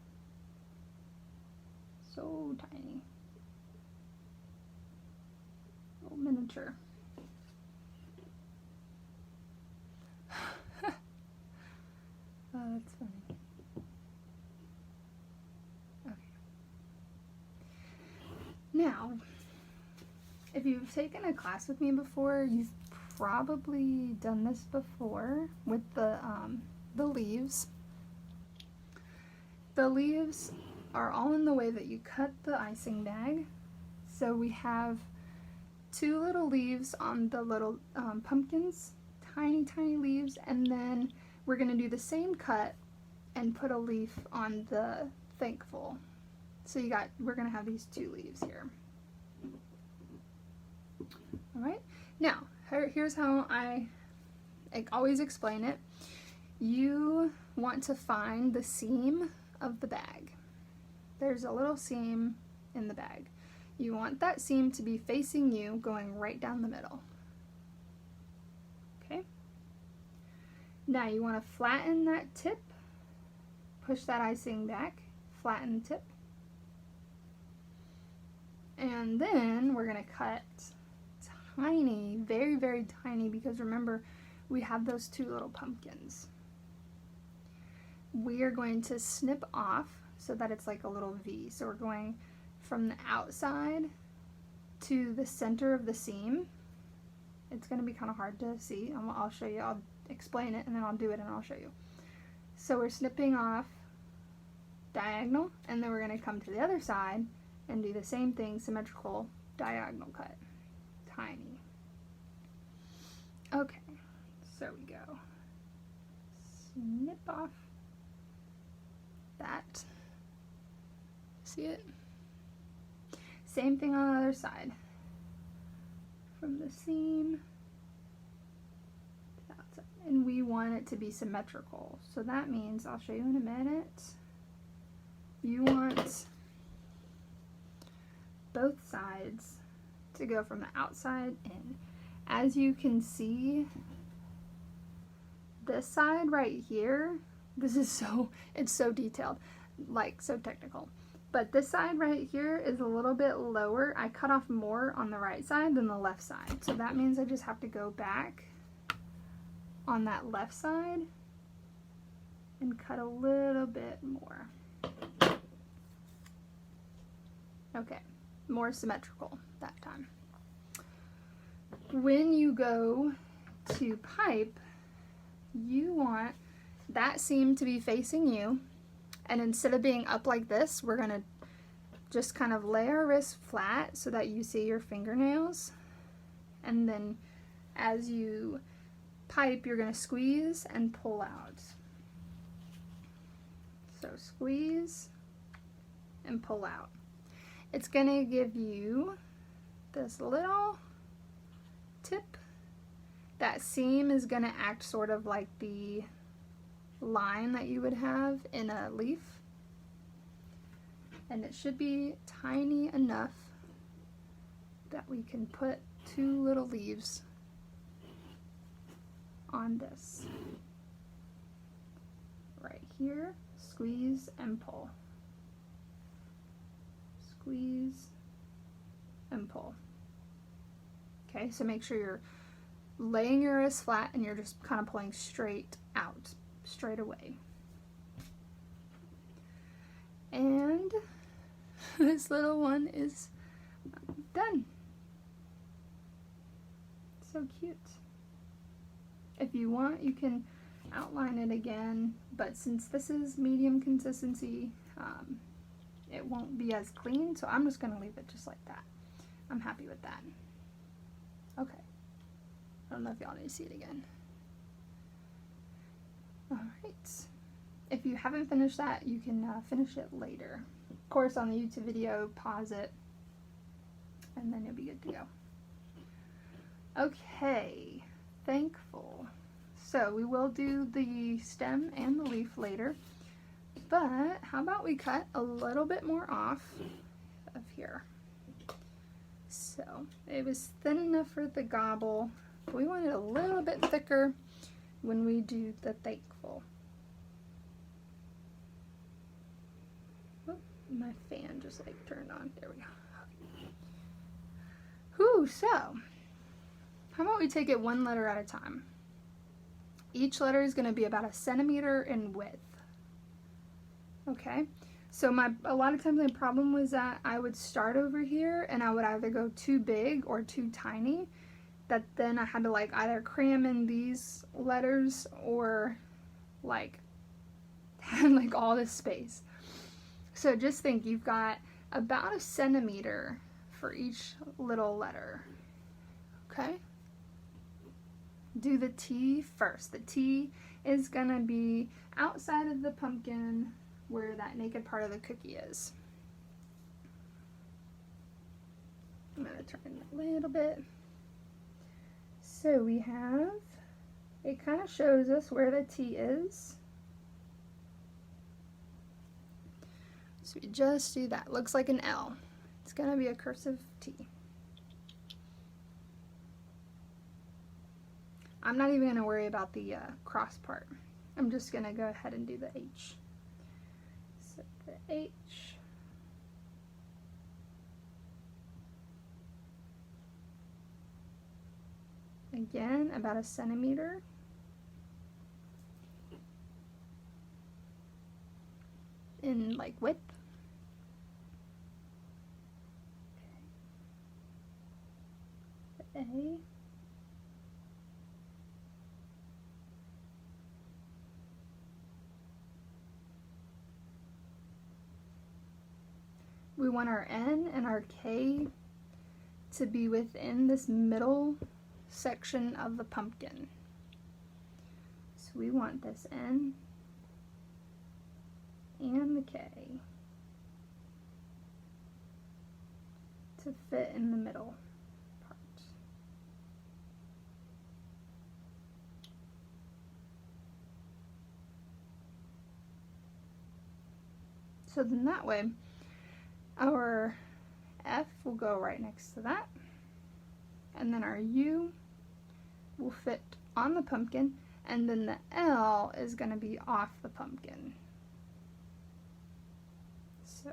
So tiny. Little miniature. Oh, that's funny. Okay. Now, if you've taken a class with me before, you've probably done this before with the leaves. The leaves are all in the way that you cut the icing bag. So we have 2 little leaves on the little pumpkins, tiny, tiny leaves, and then we're going to do the same cut and put a leaf on the Thankful. So we're going to have these 2 leaves here. Alright, now here's how I always explain it. You want to find the seam of the bag. There's a little seam in the bag. You want that seam to be facing you, going right down the middle. Okay? Now you want to flatten that tip, push that icing back, flatten the tip, And then we're gonna cut tiny, very, very tiny, because remember, we have those two little pumpkins. We are going to snip off so that it's like a little V. So we're going from the outside to the center of the seam. It's going to be kind of hard to see. I'll show you. I'll explain it and then I'll do it and I'll show you. So we're snipping off diagonal, and then we're going to come to the other side and do the same thing, symmetrical diagonal cut. Tiny. Okay, so we go. Snip off that. See it? Same thing on the other side. From the seam to the outside. And we want it to be symmetrical. So that means, I'll show you in a minute, you want both sides to go from the outside in. As you can see, this side right here, this is it's so detailed, like so technical. But this side right here is a little bit lower. I cut off more on the right side than the left side. So that means I just have to go back on that left side and cut a little bit more. Okay, more symmetrical that time. When you go to pipe, you want that seam to be facing you, and instead of being up like this, we're gonna just kind of lay our wrist flat so that you see your fingernails, and then as you pipe, you're gonna squeeze and pull out. So squeeze and pull out. It's gonna give you this little tip. That seam is gonna act sort of like the line that you would have in a leaf, and it should be tiny enough that we can put two little leaves on this right here. Squeeze and pull, squeeze and pull. Okay, so make sure you're laying your wrist flat and you're just kind of pulling straight out, straight away. And this little one is done. So cute. If you want, you can outline it again, but since this is medium consistency, it won't be as clean, so I'm just going to leave it just like that. I'm happy with that. Okay. I don't know if y'all need to see it again. Alright. If you haven't finished that, you can finish it later. Of course, on the YouTube video, pause it, and then you'll be good to go. Okay. Thankful. So we will do the stem and the leaf later, but how about we cut a little bit more off of here. So it was thin enough for the gobble. We want it a little bit thicker when we do the thankful. Oh, my fan just like turned on. There we go. Whew, so how about we take it one letter at a time? Each letter is going to be about 1 centimeter in width. Okay, so a lot of times my problem was that I would start over here and I would either go too big or too tiny, that then I had to like either cram in these letters or like have like all this space. So just think, you've got about 1 centimeter for each little letter. Okay, do the T first. The T is gonna be outside of the pumpkin where that naked part of the cookie is. I'm gonna turn it a little bit. So we have, it kind of shows us where the T is. So we just do that. Looks like an L. It's gonna be a cursive T. I'm not even gonna worry about the cross part. I'm just gonna go ahead and do the H. So the H. again about 1 centimeter. In like width. Okay. A. We want our N and our K to be within this middle section of the pumpkin. So we want this N and the K to fit in the middle part. So then that way, our F will go right next to that, and then our U will fit on the pumpkin, and then the L is going to be off the pumpkin. So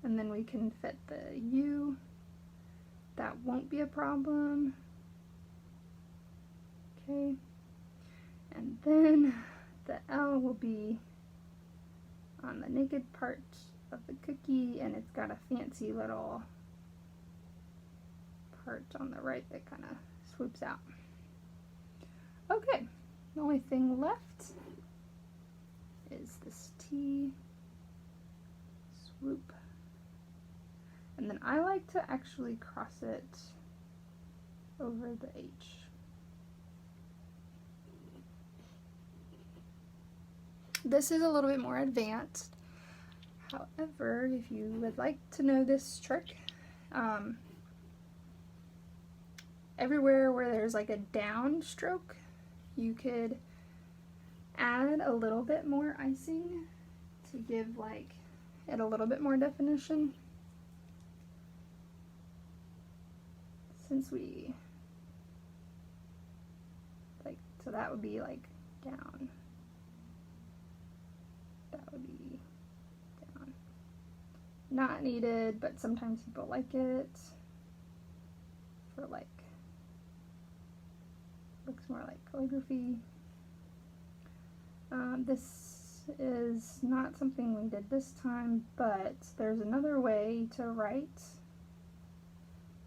and then we can fit the U. That won't be a problem. Okay. And then the L will be on the naked part of the cookie, and it's got a fancy little part on the right that kind of swoops out. Okay, the only thing left is this T swoop. And then I like to actually cross it over the H. This is a little bit more advanced. However, if you would like to know this trick, everywhere where there's like a down stroke, you could add a little bit more icing to give like it a little bit more definition. Since we like, so that would be like down. That would be down. Not needed, but sometimes people like it for like, looks more like calligraphy. This is not something we did this time, but there's another way to write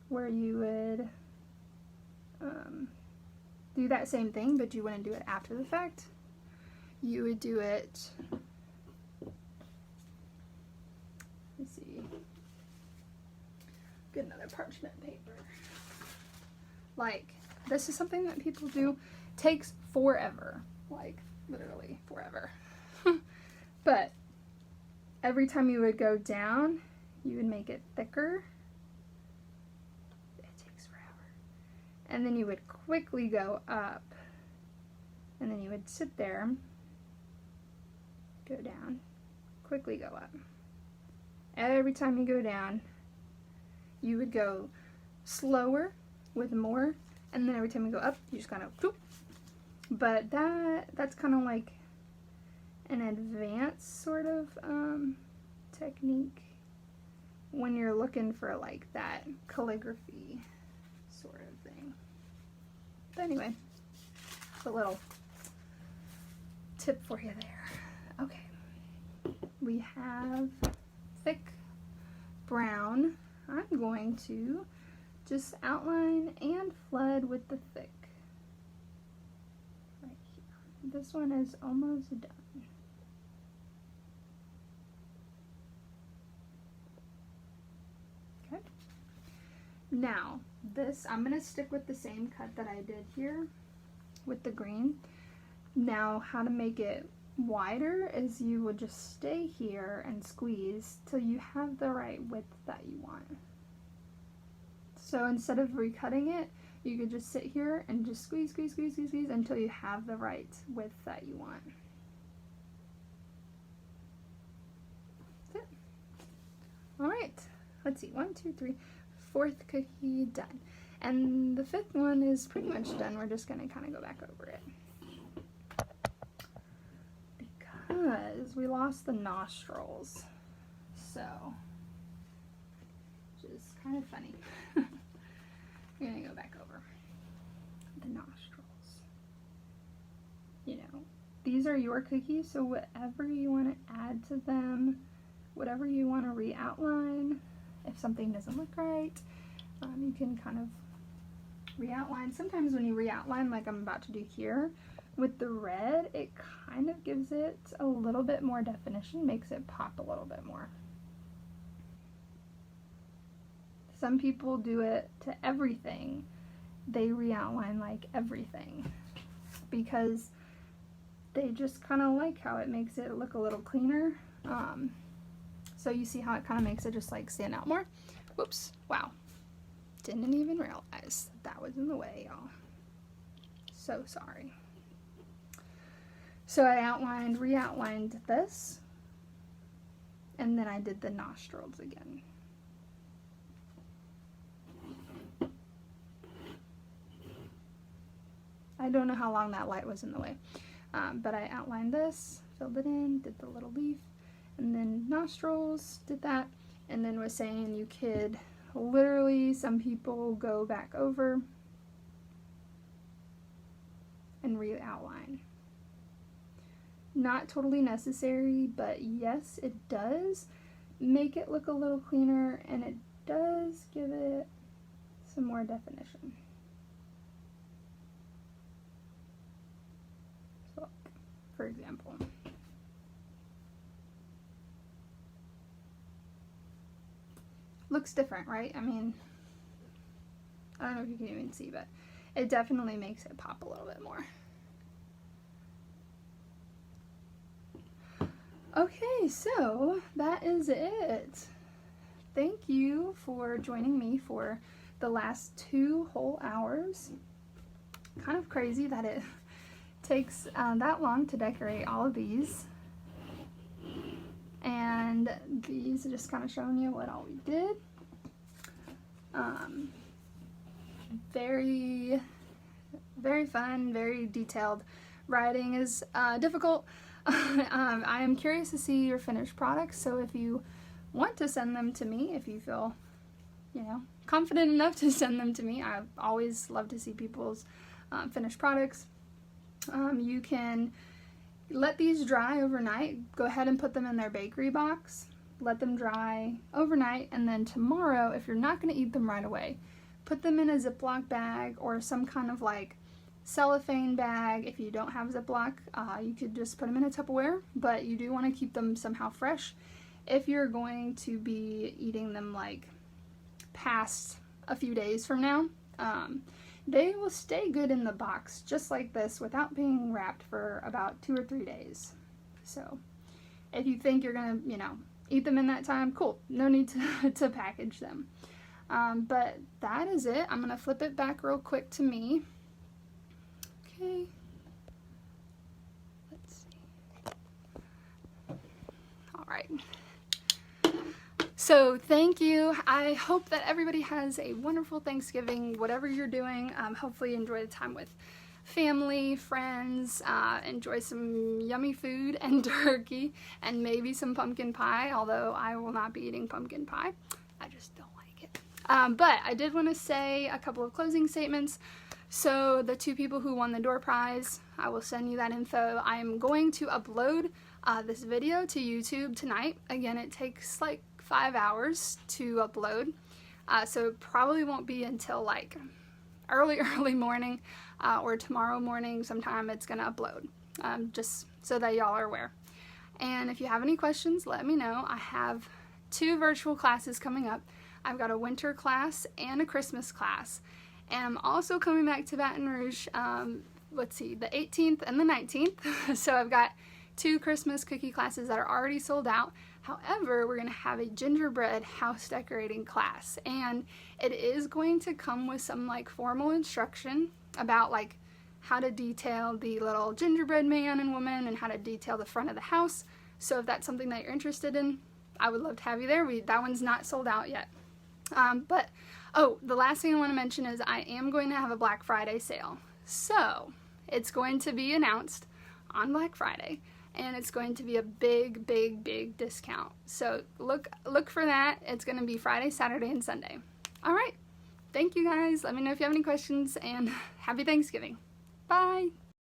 where you would do that same thing, but you wouldn't do it after the fact. You would do it, let's see, get another parchment paper. Like, this is something that people do, takes forever, like literally forever. But every time you would go down, you would make it thicker. It takes forever. And then you would quickly go up, and then you would sit there, go down, quickly go up. Every time you go down, you would go slower with more, and then every time you go up, you just kind of whoop. But that's kind of like an advanced sort of technique when you're looking for like that calligraphy sort of thing. But anyway, a little tip for you there. Okay, we have thick brown. I'm going to just outline and flood with the thick right here. This one is almost done. Okay. Now, this, I'm going to stick with the same cut that I did here with the green. Now, how to make it wider is you would just stay here and squeeze till you have the right width that you want. So instead of recutting it, you could just sit here and just squeeze, squeeze, squeeze, squeeze, squeeze until you have the right width that you want. That's it. All right, let's see, 1, 2, 3, fourth cookie done. And the fifth one is pretty much done. We're just gonna kind of go back over it. Because we lost the nostrils. So, which is kind of funny. We're gonna go back over the nostrils. You know, these are your cookies, so whatever you want to add to them, whatever you want to re-outline, if something doesn't look right, you can kind of re-outline. Sometimes when you re-outline, like I'm about to do here, with the red, it kind of gives it a little bit more definition, makes it pop a little bit more. Some people do it to everything. They re-outline like everything because they just kind of like how it makes it look a little cleaner. So you see how it kind of makes it just like stand out more. Whoops, wow. Didn't even realize that was in the way, y'all. So sorry. So I re-outlined this, and then I did the nostrils again. I don't know how long that light was in the way, but I outlined this, filled it in, did the little leaf, and then nostrils, did that, and then was saying you could literally, some people go back over and re-outline. Not totally necessary, but yes, it does make it look a little cleaner, and it does give it some more definition. So, for example, looks different, right? I mean, I don't know if you can even see, but it definitely makes it pop a little bit more. Okay, so that is it. Thank you for joining me for the last 2 whole hours. Kind of crazy that it takes that long to decorate all of these. And these are just kind of showing you what all we did. Very, very fun, very detailed. Writing is difficult. I am curious to see your finished products, so if you want to send them to me, if you feel, you know, confident enough to send them to me, I always love to see people's finished products. You can let these dry overnight. Go ahead and put them in their bakery box. Let them dry overnight, and then tomorrow, if you're not going to eat them right away, put them in a Ziploc bag or some kind of like cellophane bag. If you don't have Ziploc, you could just put them in a Tupperware, but you do want to keep them somehow fresh if you're going to be eating them like past a few days from now. They will stay good in the box just like this without being wrapped for about 2 or 3 days. So if you think you're gonna, you know, eat them in that time, cool, no need to package them. But that is it. I'm gonna flip it back real quick to me. Okay, let's see. All right. So thank you. I hope that everybody has a wonderful Thanksgiving, whatever you're doing. Hopefully you enjoy the time with family, friends, enjoy some yummy food and turkey, and maybe some pumpkin pie, although I will not be eating pumpkin pie. I just don't like it. But I did want to say a couple of closing statements. So the 2 people who won the door prize, I will send you that info. I am going to upload this video to YouTube tonight. Again, it takes like 5 hours to upload, so it probably won't be until like early morning or tomorrow morning sometime it's gonna upload, just so that y'all are aware. And if you have any questions, let me know. I have 2 virtual classes coming up. I've got a winter class and a Christmas class. And I'm also coming back to Baton Rouge, let's see, the 18th and the 19th. So I've got 2 Christmas cookie classes that are already sold out. However, we're going to have a gingerbread house decorating class. And it is going to come with some like formal instruction about like how to detail the little gingerbread man and woman and how to detail the front of the house. So if that's something that you're interested in, I would love to have you there. That one's not sold out yet. But the last thing I want to mention is I am going to have a Black Friday sale. So it's going to be announced on Black Friday. and it's going to be a big, big, big discount. So look for that. It's going to be Friday, Saturday, and Sunday. All right. Thank you guys. Let me know if you have any questions, and happy Thanksgiving. Bye.